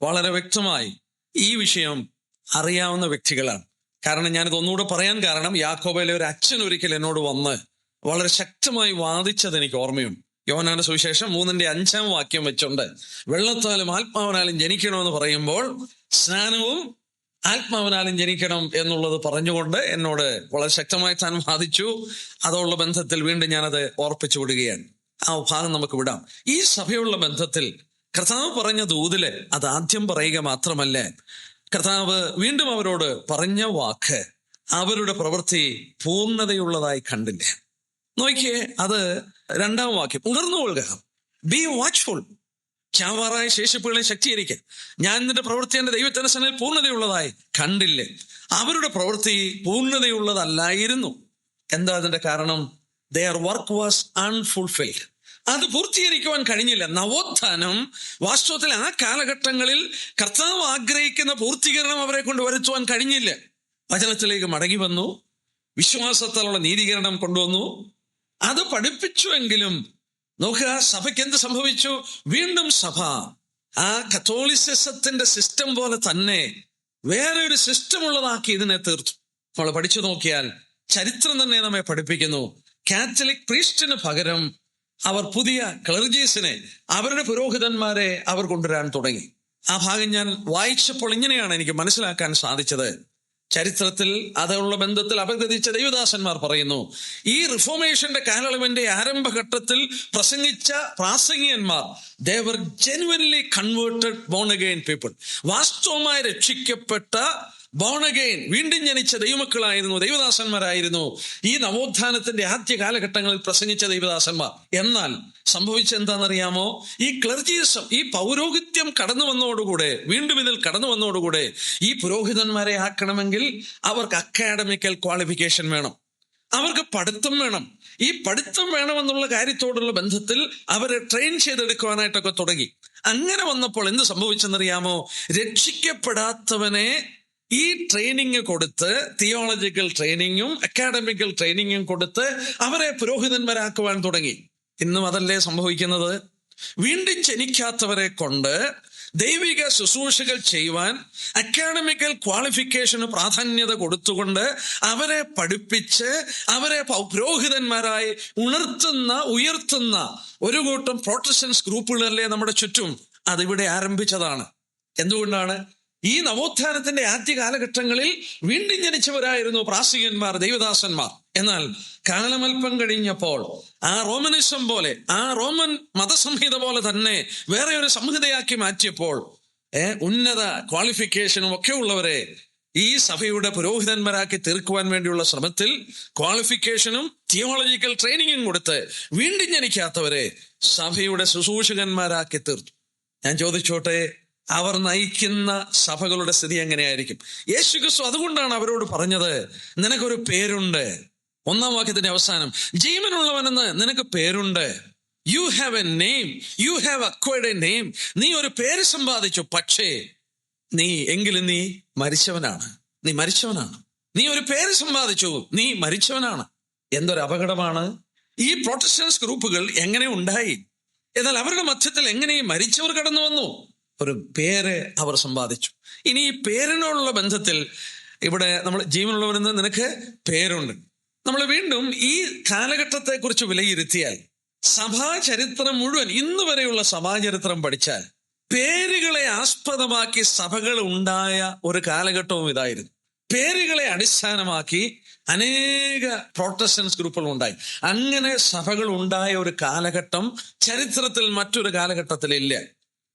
വളരെ വ്യക്തമായി ഈ വിഷയം അറിയാവുന്ന വ്യക്തികളാണ്. കാരണം ഞാനിത് ഒന്നുകൂടെ പറയാൻ കാരണം, യാക്കോബയിലെ ഒരു അച്ഛൻ ഒരിക്കൽ എന്നോട് വന്ന് വളരെ ശക്തമായി വാദിച്ചത് എനിക്ക് ഓർമ്മയുണ്ട്. യോഹന്നാന്റെ സുവിശേഷം 3:5 വെച്ചുകൊണ്ട് വെള്ളത്താലും ആത്മാവിനാലും ജനിക്കണമെന്ന് പറയുമ്പോൾ സ്നാനവും ആത്മാവിനാലും ജനിക്കണം എന്നുള്ളത് പറഞ്ഞുകൊണ്ട് എന്നോട് വളരെ ശക്തമായി താൻ വാദിച്ചു. അതുള്ള ബന്ധത്തിൽ വീണ്ടും ഞാനത് ഓർപ്പിച്ചു വിടുകയാണ്. ആ ഭാഗം നമുക്ക് വിടാം. ഈ സഭയുള്ള ബന്ധത്തിൽ കർത്താവ് പറഞ്ഞ ദൂതില് അത് ആദ്യം പറയുക മാത്രമല്ല, കർത്താവ് വീണ്ടും അവരോട് പറഞ്ഞ വാക്ക് അവരുടെ പ്രവൃത്തി പൂർണ്ണതയുള്ളതായി കണ്ടില്ല. നോക്കിയേ, അത് 2-ാം വാക്യം, ഉണർന്നുകൊള്ളുക, ബി വാച്ച്ഫുൾ, ചാവാറായ ശേഷിപ്പുകളെ ശക്തീകരിക്കുക. ഞാൻ നിന്റെ പ്രവൃത്തി എന്റെ ദൈവത്തിന്റെ സന്നിധിയിൽ പൂർണ്ണതയുള്ളതായി കണ്ടില്ലേ. അവരുടെ പ്രവൃത്തി പൂർണ്ണതയുള്ളതല്ലായിരുന്നു. എന്താ അതിന്റെ കാരണം? their work was unfulfilled. അത് പൂർത്തീകരിക്കുവാൻ കഴിഞ്ഞില്ല. നവോത്ഥാനം വാസ്തവത്തിൽ ആ കാലഘട്ടങ്ങളിൽ കർത്താവ് ആഗ്രഹിക്കുന്ന പൂർത്തീകരണം അവരെ കൊണ്ട് വരുത്തുവാൻ കഴിഞ്ഞില്ല. വചനത്തിലേക്ക് മടങ്ങി വന്നു, വിശ്വാസത്താലുള്ള നീതീകരണം കൊണ്ടുവന്നു, അത് പഠിപ്പിച്ചുവെങ്കിലും നോക്കുക, സഭയ്ക്ക് എന്ത് സംഭവിച്ചു? വീണ്ടും സഭ ആ കത്തോലിസിസത്തിന്റെ സിസ്റ്റം പോലെ തന്നെ വേറെ ഒരു സിസ്റ്റം ഉള്ളതാക്കി ഇതിനെ തീർത്തു. നമ്മൾ പഠിച്ചു നോക്കിയാൽ ചരിത്രം തന്നെ നമ്മെ പഠിപ്പിക്കുന്നു. കാത്തലിക് പ്രീസ്റ്റിന് പകരം അവർ പുതിയ ക്ലർജീസിനെ, അവരുടെ പുരോഹിതന്മാരെ അവർ കൊണ്ടുവരാൻ തുടങ്ങി. ആ ഭാഗം ഞാൻ വായിച്ചപ്പോൾ ഇങ്ങനെയാണ് എനിക്ക് മനസ്സിലാക്കാൻ സാധിച്ചത്. ചരിത്രത്തിൽ അതുള്ള ബന്ധത്തിൽ അപഗ്രഥിച്ച ദൈവദാസന്മാർ പറയുന്നു, ഈ റിഫോർമേഷന്റെ കാലയളവിന്റെ ആരംഭഘട്ടത്തിൽ പ്രസംഗിച്ച പ്രാസംഗികന്മാർ they were genuinely converted born again people. വാസ്തവമായി രക്ഷിക്കപ്പെട്ട born again, വീണ്ടും ജനിച്ച ദൈവമക്കളായിരുന്നു, ദൈവദാസന്മാരായിരുന്നു ഈ നവോത്ഥാനത്തിന്റെ ആദ്യ കാലഘട്ടങ്ങളിൽ പ്രസംഗിച്ച ദൈവദാസന്മാർ. എന്നാൽ സംഭവിച്ചെന്താണെന്നറിയാമോ? ഈ ക്ലർജിസം, ഈ പൗരോഹിത്യം കടന്നു വന്നതോടുകൂടെ, വീണ്ടും ഇതിൽ കടന്നു വന്നതോടുകൂടെ ഈ പുരോഹിതന്മാരെ ആക്കണമെങ്കിൽ അവർക്ക് അക്കാഡമിക്കൽ ക്വാളിഫിക്കേഷൻ വേണം, അവർക്ക് പഠിത്തം വേണം. ഈ പഠിത്തം വേണമെന്നുള്ള കാര്യത്തോടുള്ള ബന്ധത്തിൽ അവരെ ട്രെയിൻ ചെയ്തെടുക്കുവാനായിട്ടൊക്കെ തുടങ്ങി. അങ്ങനെ വന്നപ്പോൾ എന്ത് സംഭവിച്ചെന്നറിയാമോ? രക്ഷിക്കപ്പെടാത്തവനെ ഈ ട്രെയിനിങ് കൊടുത്ത്, തിയോളജിക്കൽ ട്രെയിനിങ്ങും അക്കാഡമിക്കൽ ട്രെയിനിങ്ങും കൊടുത്ത് അവരെ പുരോഹിതന്മാരാക്കുവാൻ തുടങ്ങി. ഇന്നും അതല്ലേ സംഭവിക്കുന്നത്? വീണ്ടും ജനിക്കാത്തവരെ കൊണ്ട് ദൈവിക ശുശ്രൂഷകൾ ചെയ്യുവാൻ അക്കാഡമിക്കൽ ക്വാളിഫിക്കേഷന് പ്രാധാന്യത കൊടുത്തുകൊണ്ട് അവരെ പഠിപ്പിച്ച് അവരെ പുരോഹിതന്മാരായി ഉയർത്തുന്ന ഒരു കൂട്ടം പ്രൊട്ടസ്റ്റന്റ് ഗ്രൂപ്പുകളല്ലേ നമ്മുടെ ചുറ്റും. അതിവിടെ ആരംഭിച്ചതാണ്. എന്തുകൊണ്ടാണ്? ഈ നവോത്ഥാനത്തിന്റെ ആദ്യ കാലഘട്ടങ്ങളിൽ വീണ്ടും ജനിച്ചവരായിരുന്നു പ്രാസംഗികന്മാർ, ദൈവദാസന്മാർ. എന്നാൽ കാലമൽപ്പം കഴിഞ്ഞപ്പോൾ ആ റോമനിസം പോലെ, ആ റോമൻ മതസംഹിത പോലെ തന്നെ വേറെ ഒരു സംഹിതയാക്കി മാറ്റിയപ്പോൾ ഉന്നത ക്വാളിഫിക്കേഷനും ഒക്കെ ഉള്ളവരെ ഈ സഭയുടെ പുരോഹിതന്മാരാക്കി തീർക്കുവാൻ വേണ്ടിയുള്ള ശ്രമത്തിൽ ക്വാളിഫിക്കേഷനും തിയോളജിക്കൽ ട്രെയിനിങ്ങും കൊടുത്ത് വീണ്ടും ജനിക്കാത്തവരെ സഭയുടെ ശുശ്രൂഷകന്മാരാക്കി തീർത്തു. ഞാൻ ചോദിച്ചോട്ടെ, അവർ നയിക്കുന്ന സഭകളുടെ സ്ഥിതി എങ്ങനെയായിരിക്കും? യേശുക്രിസ്തു അതുകൊണ്ടാണ് അവരോട് പറഞ്ഞത്, നിനക്കൊരു പേരുണ്ട്. 1-ാം വാക്യത്തിന്റെ അവസാനം, ജീവനുള്ളവനെന്ന് നിനക്ക് പേരുണ്ട്. You have A name, you have acquired A name. നീ ഒരു പേര് സമ്പാദിച്ചു, പക്ഷേ നീ മരിച്ചവനാണ്. നീ ഒരു പേര് സമ്പാദിച്ചു, നീ മരിച്ചവനാണ്. എന്തൊരു അപകടമാണ്! ഈ പ്രൊട്ടസ്റ്റന്റ് ഗ്രൂപ്പുകൾ എങ്ങനെ ഉണ്ടായി? എന്നാൽ അവരുടെ മധ്യത്തിൽ എങ്ങനെ മരിച്ചവർ കടന്നു വന്നു? ഒരു പേര് അവർ സമ്പാദിച്ചു. ഇനി ഈ പേരിനോടുള്ള ബന്ധത്തിൽ ഇവിടെ നമ്മൾ ജീവനുള്ളവരെന്ന് നിനക്ക് പേരുണ്ട്. നമ്മൾ വീണ്ടും ഈ കാലഘട്ടത്തെ കുറിച്ച് വിലയിരുത്തിയാൽ, സഭാചരിത്രം മുഴുവൻ ഇന്ന് വരെയുള്ള സഭാചരിത്രം പഠിച്ചാൽ, പേരുകളെ ആസ്പദമാക്കി സഭകൾ ഉണ്ടായ ഒരു കാലഘട്ടവും ഇതായിരുന്നു. പേരുകളെ അടിസ്ഥാനമാക്കി അനേക പ്രൊട്ടസ്റ്റന്റ് ഗ്രൂപ്പുകൾ ഉണ്ടായി. അങ്ങനെ സഭകൾ ഉണ്ടായ ഒരു കാലഘട്ടം ചരിത്രത്തിൽ മറ്റൊരു കാലഘട്ടത്തിലില്ല.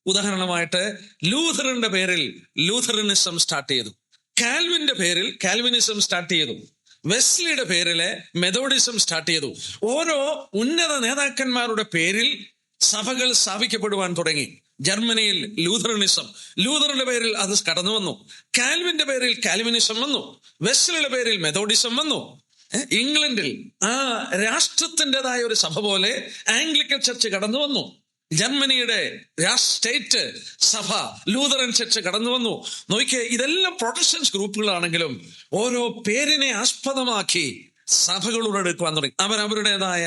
ഉദാഹരണമായിട്ട് ലൂഥറിന്റെ പേരിൽ ലൂഥറനിസം സ്റ്റാർട്ട് ചെയ്തു, കാൽവിന്റെ പേരിൽ കാൽവിനിസം സ്റ്റാർട്ട് ചെയ്തു, വെസ്ലിയുടെ പേരില് മെതോഡിസം സ്റ്റാർട്ട് ചെയ്തു. ഓരോ ഉന്നത നേതാക്കന്മാരുടെ പേരിൽ സഭകൾ സ്ഥാപിക്കപ്പെടുവാൻ തുടങ്ങി. ജർമ്മനിയിൽ ലൂഥറിന്റെ പേരിൽ അത് കടന്നു വന്നു. കാൽവിന്റെ പേരിൽ കാൽവിനിസം വന്നു. വെസ്ലിയുടെ പേരിൽ മെതോഡിസം വന്നു. ഇംഗ്ലണ്ടിൽ ആ രാഷ്ട്രത്തിൻ്റെതായ ഒരു സഭ പോലെ ആംഗ്ലിക്കൻ ചർച്ച് കടന്നു വന്നു. ജർമ്മനിയുടെ സ്റ്റേറ്റ് സഭ ലൂതറൻ ചർച്ച് കടന്നു വന്നു. നോക്കിയേ, ഇതെല്ലാം പ്രൊട്ടസ്റ്റന്റ് ഗ്രൂപ്പുകളാണെങ്കിലും ഓരോ പേരിനെ ആസ്പദമാക്കി സഭകളോട് എടുക്കുവാൻ തുടങ്ങി. അവരവരുടേതായ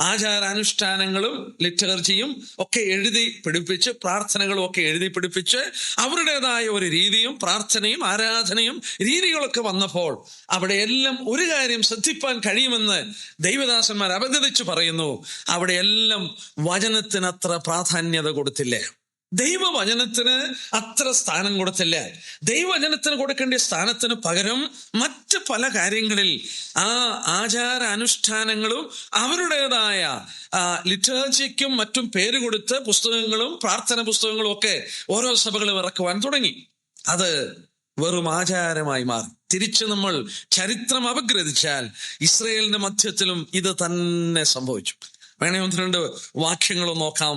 ആചാരാനുഷ്ഠാനങ്ങളും ലിറ്റർജിയും ഒക്കെ എഴുതി പിടിപ്പിച്ച്, പ്രാർത്ഥനകളും ഒക്കെ എഴുതി പിടിപ്പിച്ച്, അവരുടേതായ ഒരു രീതിയും പ്രാർത്ഥനയും ആരാധനയും രീതികളൊക്കെ വന്നപ്പോൾ അവിടെയെല്ലാം ഒരു കാര്യം ശ്രദ്ധിപ്പാൻ കഴിയുമെന്ന് ദൈവദാസന്മാർ അപഗ്രഥിച്ചു പറയുന്നു: അവിടെയെല്ലാം വചനത്തിന് അത്ര പ്രാധാന്യത കൊടുത്തില്ല, ദൈവവചനത്തിന് അത്ര സ്ഥാനം കൊടുത്തില്ല. ദൈവവചനത്തിന് കൊടുക്കേണ്ട സ്ഥാനത്തിന് പകരം മറ്റ് പല കാര്യങ്ങളിൽ ആ ആചാര അനുഷ്ഠാനങ്ങളും അവരുടേതായ ലിറ്ററേച്ചറിക്കും മറ്റും പേര് കൊടുത്ത് പുസ്തകങ്ങളും പ്രാർത്ഥന പുസ്തകങ്ങളും ഒക്കെ ഓരോ സഭകളും ഇറക്കുവാൻ തുടങ്ങി. അത് വെറും ആചാരമായി മാറി. തിരിച്ച് നമ്മൾ ചരിത്രം അപഗ്രഥിച്ചാൽ ഇസ്രയേലിന്റെ മധ്യത്തിലും ഇത് തന്നെ സംഭവിച്ചു. വേണേ 1-2 വാക്യങ്ങളും നോക്കാം.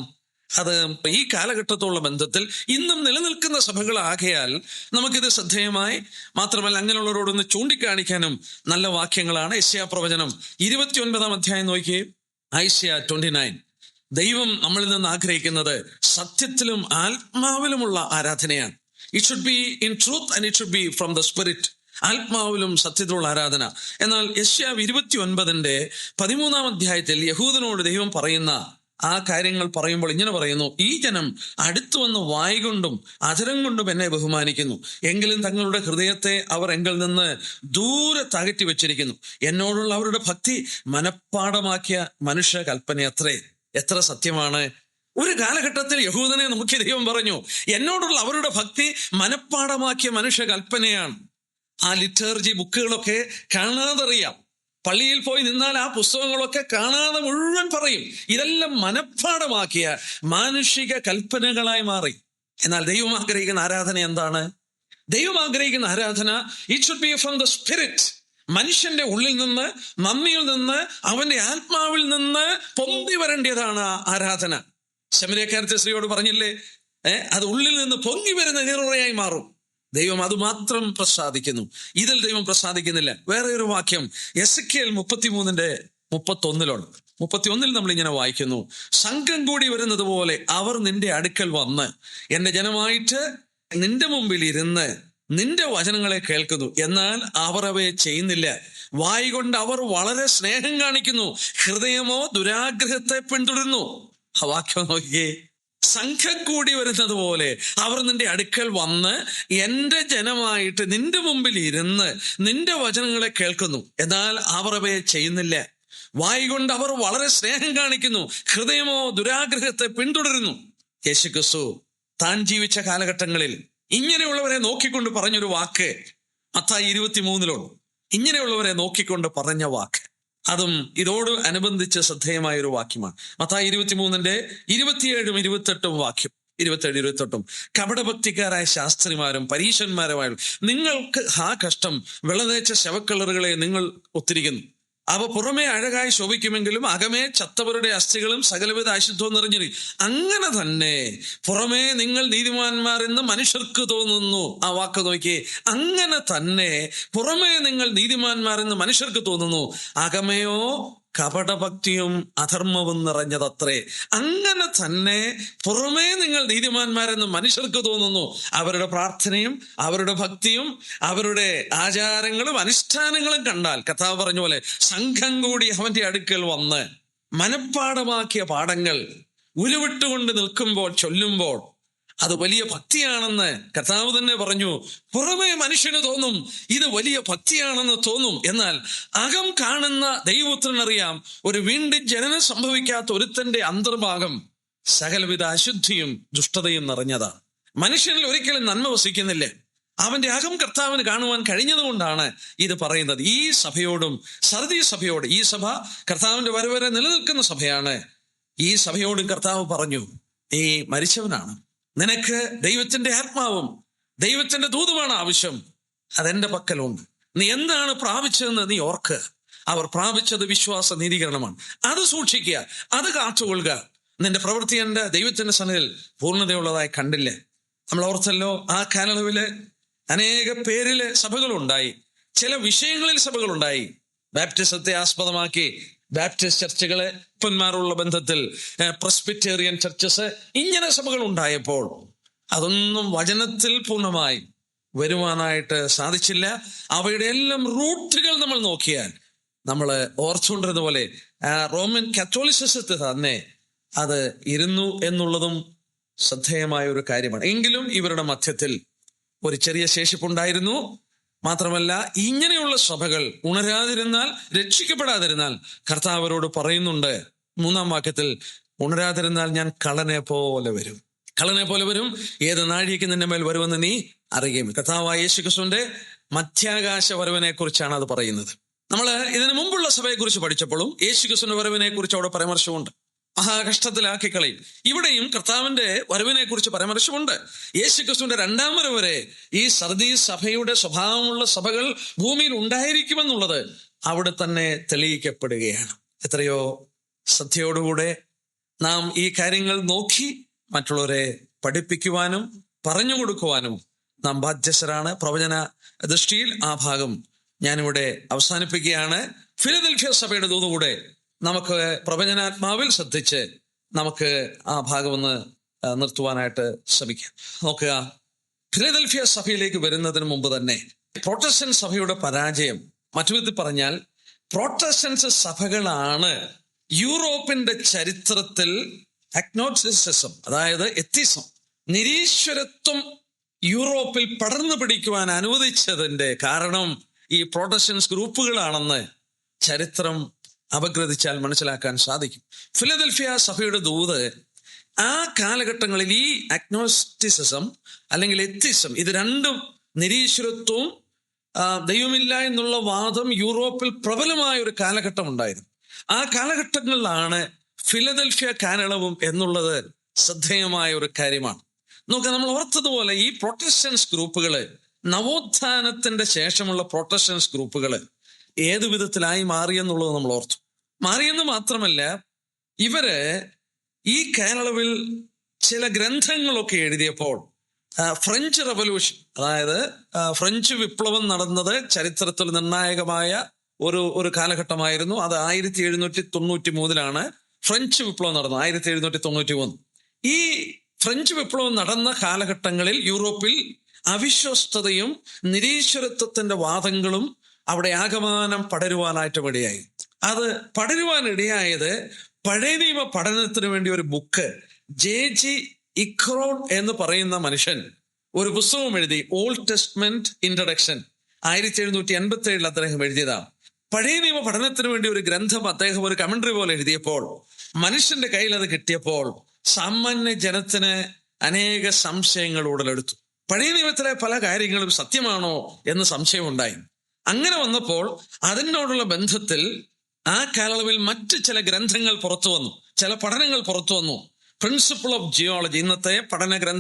അത് ഈ കാലഘട്ടത്തോടുള്ള ബന്ധത്തിൽ ഇന്നും നിലനിൽക്കുന്ന സഭകളാകയാൽ നമുക്കിത് ശ്രദ്ധേയമായി, മാത്രമല്ല അങ്ങനെയുള്ളവരോടൊന്ന് ചൂണ്ടിക്കാണിക്കാനും നല്ല വാക്യങ്ങളാണ്. യെശയ്യാ പ്രവചനം 29-ാം അധ്യായം നോക്കിയേ. ഐശയ്യാ 29. ദൈവം നമ്മളിൽ നിന്ന് ആഗ്രഹിക്കുന്നത് സത്യത്തിലും ആത്മാവിലുമുള്ള ആരാധനയാണ്. It should be in truth and it should be from the spirit. ആത്മാവിലും സത്യത്തിലുള്ള ആരാധന. എന്നാൽ യെശയ്യാ 29-ന്റെ 13-ാം അധ്യായത്തിൽ യഹൂദനോട് ദൈവം പറയുന്ന ആ കാര്യങ്ങൾ പറയുമ്പോൾ ഇങ്ങനെ പറയുന്നു: ഈ ജനം അടുത്തു വന്ന് വായ് കൊണ്ടും അധരം കൊണ്ടും എന്നെ ബഹുമാനിക്കുന്നു, എങ്കിലും തങ്ങളുടെ ഹൃദയത്തെ അവർ എങ്കിൽ നിന്ന് ദൂരെ തകറ്റി വെച്ചിരിക്കുന്നു. എന്നോടുള്ള അവരുടെ ഭക്തി മനഃപ്പാടമാക്കിയ മനുഷ്യ കൽപ്പന അത്രേ. എത്ര സത്യമാണ്! ഒരു കാലഘട്ടത്തിൽ യഹൂദനെ നോക്കി ദൈവം പറഞ്ഞു, എന്നോടുള്ള അവരുടെ ഭക്തി മനഃപ്പാടമാക്കിയ മനുഷ്യ കൽപ്പനയാണ്. ആ ലിറ്റർജി ബുക്കുകളൊക്കെ കാണാതറിയാം. പള്ളിയിൽ പോയി നിന്നാൽ ആ പുസ്തകങ്ങളൊക്കെ കാണാതെ മുഴുവൻ പറയും. ഇതെല്ലാം മനഃപ്പാടമാക്കിയ മാനുഷിക കൽപ്പനകളായി മാറി. എന്നാൽ ദൈവം ആഗ്രഹിക്കുന്ന ആരാധന എന്താണ്? ദൈവം ആഗ്രഹിക്കുന്ന ആരാധന it should be from the spirit. മനുഷ്യന്റെ ഉള്ളിൽ നിന്ന്, നന്ദിയിൽ നിന്ന്, അവന്റെ ആത്മാവിൽ നിന്ന് പൊന്തി വരേണ്ടതാണ് ആരാധന. ശമരിയക്കാരത്തെ സ്ത്രീയോട് പറഞ്ഞില്ലേ, അത് ഉള്ളിൽ നിന്ന് പൊങ്ങി വരുന്ന നീറുറയായി മാറും. ദൈവം അതുമാത്രം പ്രസാദിക്കുന്നു. ഇതിൽ ദൈവം പ്രസാദിക്കുന്നില്ല. വേറെ ഒരു വാക്യം എസെക്കിയേൽ 33-ന്റെ 31 നമ്മൾ ഇങ്ങനെ വായിക്കുന്നു: സംഘം കൂടി വരുന്നത് പോലെ അവർ നിന്റെ അടുക്കൽ വന്ന് എന്റെ ജനമായിട്ട് നിന്റെ മുമ്പിൽ ഇരുന്ന് നിന്റെ വചനങ്ങളെ കേൾക്കുന്നു, എന്നാൽ അവർ അവയെ ചെയ്യുന്നില്ല. വായ് കൊണ്ട് അവർ വളരെ സ്നേഹം കാണിക്കുന്നു, ഹൃദയമോ ദുരാഗ്രഹത്തെ പിന്തുടരുന്നു. ആ വാക്യം നോക്കിയേ. സംഘം കൂടി വരുന്നത് പോലെ അവർ നിന്റെ അടുക്കൽ വന്ന് എന്റെ ജനമായിട്ട് നിന്റെ മുമ്പിൽ ഇരുന്ന് നിന്റെ വചനങ്ങളെ കേൾക്കുന്നു, എന്നാൽ അവർ അവയെ ചെയ്യുന്നില്ല. വായ് കൊണ്ട് അവർ വളരെ സ്നേഹം കാണിക്കുന്നു, ഹൃദയമോ ദുരാഗ്രഹത്തെ പിന്തുടരുന്നു. യേശുക്രിസ്തു താൻ ജീവിച്ച കാലഘട്ടങ്ങളിൽ ഇങ്ങനെയുള്ളവരെ നോക്കിക്കൊണ്ട് പറഞ്ഞൊരു വാക്ക് മത്തായി 23-ലുണ്ട്. ഇങ്ങനെയുള്ളവരെ നോക്കിക്കൊണ്ട് പറഞ്ഞ വാക്ക്, അതും ഇതോട് അനുബന്ധിച്ച് ശ്രദ്ധേയമായ ഒരു വാക്യമാണ്. മത്തായി 23-ന്റെ 27-ഉം 28-ഉം വാക്യം. 27-28 കപടഭക്തിക്കാരായ ശാസ്ത്രിമാരും പരീശന്മാരുമായ നിങ്ങൾക്ക് ആ കഷ്ടം, വെള്ളതേച്ച ശവക്കളറുകളെ നിങ്ങൾ ഒത്തിരിക്കുന്നു. അവ പുറമേ അഴകായി ശോഭിക്കുമെങ്കിലും അകമേ ചത്തവരുടെ അസ്ഥികളും സകലവിധ അശുദ്ധവും നിറഞ്ഞിരിക്കും. അങ്ങനെ തന്നെ പുറമേ നിങ്ങൾ നീതിമാന്മാരെന്ന് മനുഷ്യർക്ക് തോന്നുന്നു. ആ വാക്ക് നോക്കിയേ. അങ്ങനെ തന്നെ പുറമേ നിങ്ങൾ നീതിമാന്മാരെന്ന് മനുഷ്യർക്ക് തോന്നുന്നു, അകമയോ കപടഭക്തിയും അധർമ്മവും നിറഞ്ഞതത്രേ. അങ്ങനെ തന്നെ പുറമേ നിങ്ങൾ നീതിമാന്മാരെന്ന് മനുഷ്യർക്ക് തോന്നുന്നു, അവരുടെ പ്രാർത്ഥനയും അവരുടെ ഭക്തിയും അവരുടെ ആചാരങ്ങളും അനുഷ്ഠാനങ്ങളും കണ്ടാൽ, കർത്താവ് പറഞ്ഞ പോലെ, സംഘം കൂടി അവന്റെ അടുക്കൽ വന്ന് മനഃപ്പാടമാക്കിയ പാഠങ്ങൾ ഉരുവിട്ടുകൊണ്ട് നിൽക്കുമ്പോൾ ചൊല്ലുമ്പോൾ അത് വലിയ ഭക്തിയാണെന്ന് കർത്താവ് തന്നെ പറഞ്ഞു. പുറമേ മനുഷ്യന് തോന്നും ഇത് വലിയ ഭക്തിയാണെന്ന് തോന്നും, എന്നാൽ അകം കാണുന്ന ദൈവപുത്രനറിയാം ഒരു വീണ്ടും ജനനം സംഭവിക്കാത്ത ഒരുത്തന്റെ അന്തർഭാഗം സകലവിധ അശുദ്ധിയും ദുഷ്ടതയും നിറഞ്ഞതാണ്. മനുഷ്യനിൽ ഒരിക്കലും നന്മ വസിക്കുന്നില്ല. അവന്റെ അകം കർത്താവിന് കാണുവാൻ കഴിഞ്ഞതുകൊണ്ടാണ് ഇത് പറയുന്നത്. ഈ സഭയോടും സർദീസ് സഭയോട്, ഈ സഭ കർത്താവിന്റെ വരവരെ നിലനിൽക്കുന്ന സഭയാണ്, ഈ സഭയോടും കർത്താവ് പറഞ്ഞു, നീ മരിച്ചവനാണ്, നിനക്ക് ദൈവത്തിന്റെ ആത്മാവും ദൈവത്തിന്റെ ദൂതുമാണ് ആവശ്യം, അതെന്റെ പക്കലുണ്ട്. നീ എന്താണ് പ്രാപിച്ചതെന്ന് നീ ഓർക്കുക. അവർ പ്രാപിച്ചത് വിശ്വാസ നീതീകരണമാണ്. അത് സൂക്ഷിക്കുക, അത് കാത്തുകൊള്ളുക. നിന്റെ പ്രവൃത്തി എൻ്റെ ദൈവത്തിന്റെ സന്നിധിയിൽ പൂർണ്ണതയുള്ളതായി കണ്ടില്ലേ? നമ്മൾ ഓർത്തല്ലോ, ആ കാലയളവില് അനേക പേരില് സഭകളുണ്ടായി, ചില വിഷയങ്ങളിൽ സഭകളുണ്ടായി. ബാപ്റ്റിസത്തെ ആസ്പദമാക്കി ബാപ്റ്റിസ്റ്റ് ചർച്ചുകള്, അപ്പന്മാരുള്ള ബന്ധത്തിൽ പ്രസ്ബിറ്റേറിയൻ ചർച്ചസ്, ഇങ്ങനെ സഭകൾ ഉണ്ടായപ്പോൾ അതൊന്നും വചനത്തിൽ പൂർണ്ണമായി വരുവാനായിട്ട് സാധിച്ചില്ല. അവയുടെ എല്ലാം റൂട്ടുകൾ നമ്മൾ നോക്കിയാൽ നമ്മൾ ഓർച്ചുകൊണ്ടിരുന്ന പോലെ റോമൻ കത്തോലിസിസത്തിൽ തന്നെ അത് ഇരുന്നു എന്നുള്ളതും ശ്രദ്ധേയമായ ഒരു കാര്യമാണ്. എങ്കിലും ഇവരുടെ മധ്യത്തിൽ ഒരു ചെറിയ ശേഷിപ്പുണ്ടായിരുന്നു. മാത്രമല്ല, ഇങ്ങനെയുള്ള സഭകൾ ഉണരാതിരുന്നാൽ, രക്ഷിക്കപ്പെടാതിരുന്നാൽ കർത്താവ് അവരോട് പറയുന്നുണ്ട് 3-ാം വാക്യത്തിൽ, ഉണരാതിരുന്നാൽ ഞാൻ കള്ളനെ പോലെ വരും, കള്ളനെ പോലെ വരും, ഏത് നാഴികയ്ക്ക് നിന്റെ മേൽ വരുമെന്ന് നീ അറിയുകയും. കർത്താവായ യേശുക്രിസ്തുവിന്റെ മധ്യാകാശ വരവിനെ കുറിച്ചാണ് അത് പറയുന്നത്. നമ്മൾ ഇതിനു മുമ്പുള്ള സഭയെക്കുറിച്ച് പഠിച്ചപ്പോഴും യേശുക്രിസ്തുവിന്റെ വരവിനെ കുറിച്ച് അവിടെ പരാമർശമുണ്ട്. മഹാകഷ്ടത്തിലാക്കി കളയും. ഇവിടെയും കർത്താവിന്റെ വരവിനെ കുറിച്ച് പരാമർശമുണ്ട്. യേശുക്രിസ്തുവിന്റെ 2-ാം വരവ് വരെ ഈ സർദീസ് സഭയുടെ സ്വഭാവമുള്ള സഭകൾ ഭൂമിയിൽ ഉണ്ടായിരിക്കുമെന്നുള്ളത് അവിടെ തന്നെ തെളിയിക്കപ്പെടുകയാണ്. എത്രയോ ശ്രദ്ധയോടുകൂടെ നാം ഈ കാര്യങ്ങൾ നോക്കി മറ്റുള്ളവരെ പഠിപ്പിക്കുവാനും പറഞ്ഞു കൊടുക്കുവാനും നാം ബാധ്യസ്ഥരാണ്. പ്രവചന ദൃഷ്ടിയിൽ ആ ഭാഗം ഞാനിവിടെ അവസാനിപ്പിക്കുകയാണ്. ഫിലദൽഫിയ സഭയുടെ ദൂതുകൂടെ നമുക്ക് പ്രവചനാത്മാവിൽ ശ്രദ്ധിച്ച് നമുക്ക് ആ ഭാഗം ഒന്ന് നിർത്തുവാനായിട്ട് ശ്രമിക്കാം. നോക്കുക, ഫിലദൽഫിയ സഭയിലേക്ക് വരുന്നതിന് മുമ്പ് തന്നെ പ്രൊട്ടസ്റ്റന്റ് സഭയുടെ പരാജയം, മറ്റു വിധത്തിൽ പറഞ്ഞാൽ പ്രൊട്ടസ്റ്റന്റ് സഭകളാണ് യൂറോപ്പിന്റെ ചരിത്രത്തിൽ അഗ്നോസ്റ്റിസിസം, അതായത് എത്തിസം, നിരീശ്വരത്വം യൂറോപ്പിൽ പടർന്നു പിടിക്കുവാൻ അനുവദിച്ചതിന്റെ കാരണം ഈ പ്രൊട്ടസ്റ്റന്റ് ഗ്രൂപ്പുകളാണെന്ന് ചരിത്രം അപഗ്രഥിച്ചാൽ മനസ്സിലാക്കാൻ സാധിക്കും. ഫിലദൽഫിയ സഭയുടെ ദൂത് ആ കാലഘട്ടങ്ങളിൽ ഈ അഗ്നോസ്റ്റിസിസം അല്ലെങ്കിൽ എത്തിസം, ഇത് രണ്ടും, നിരീശ്വരത്വവും ദൈവമില്ല എന്നുള്ള വാദം യൂറോപ്പിൽ പ്രബലമായ ഒരു കാലഘട്ടം ഉണ്ടായിരുന്നു. ആ കാലഘട്ടങ്ങളിലാണ് ഫിലദൽഫിയ കാലയളവും എന്നുള്ളത് ശ്രദ്ധേയമായ ഒരു കാര്യമാണ്. നോക്കാം, നമ്മൾ ഓർത്തതുപോലെ ഈ പ്രൊട്ടസ്റ്റന്റ് ഗ്രൂപ്പുകള്, നവോത്ഥാനത്തിന്റെ ശേഷമുള്ള പ്രൊട്ടസ്റ്റന്റ് ഗ്രൂപ്പുകള് ഏതു വിധത്തിലായി മാറിയെന്നുള്ളത് നമ്മൾ ഓർത്തു. മാറിയെന്ന് മാത്രമല്ല, ഇവര് ഈ കാലയളവിൽ ചില ഗ്രന്ഥങ്ങളൊക്കെ എഴുതിയപ്പോൾ ഫ്രഞ്ച് റവല്യൂഷൻ, അതായത് ഫ്രഞ്ച് വിപ്ലവം നടന്നത് ചരിത്രത്തിൽ നിർണായകമായ ഒരു കാലഘട്ടമായിരുന്നു. അത് 1793 ഫ്രഞ്ച് വിപ്ലവം നടന്നത്. 1793. ഈ ഫ്രഞ്ച് വിപ്ലവം നടന്ന കാലഘട്ടങ്ങളിൽ യൂറോപ്പിൽ അവിശ്വസ്തതയും നിരീശ്വരത്വത്തിന്റെ വാദങ്ങളും അവിടെ ആകമാനം പടരുവാനായിട്ട് ഇടയായി. അത് പടരുവാനിടയായത് പഴയ നിയമ പഠനത്തിന് വേണ്ടി ഒരു ബുക്ക് ജെ.ജി. ഇക്രോൺ എന്ന് പറയുന്ന മനുഷ്യൻ ഒരു പുസ്തകം എഴുതി, ഓൾഡ് ടെസ്റ്റ്മെന്റ് ഇൻട്രഡക്ഷൻ. 1787 അദ്ദേഹം എഴുതിയതാണ്. പഴയ നിയമ പഠനത്തിന് വേണ്ടി ഒരു ഗ്രന്ഥം അദ്ദേഹം ഒരു കമന്ററി പോലെ എഴുതിയപ്പോൾ, മനുഷ്യന്റെ കയ്യിൽ അത് കിട്ടിയപ്പോൾ സാമാന്യ ജനത്തിന് അനേക സംശയങ്ങൾ ഉടലെടുത്തു. പഴയ നിയമത്തിലെ പല കാര്യങ്ങളും സത്യമാണോ എന്ന് സംശയമുണ്ടായി. അങ്ങനെ വന്നപ്പോൾ അതിനോടുള്ള ബന്ധത്തിൽ ആ കാലയളവിൽ മറ്റ് ചില ഗ്രന്ഥങ്ങൾ പുറത്തു വന്നു, ചില പഠനങ്ങൾ പുറത്തു വന്നു. പ്രിൻസിപ്പിൾ ഓഫ് ജിയോളജി, ഇന്നത്തെ പഠന ഗ്രന്ഥ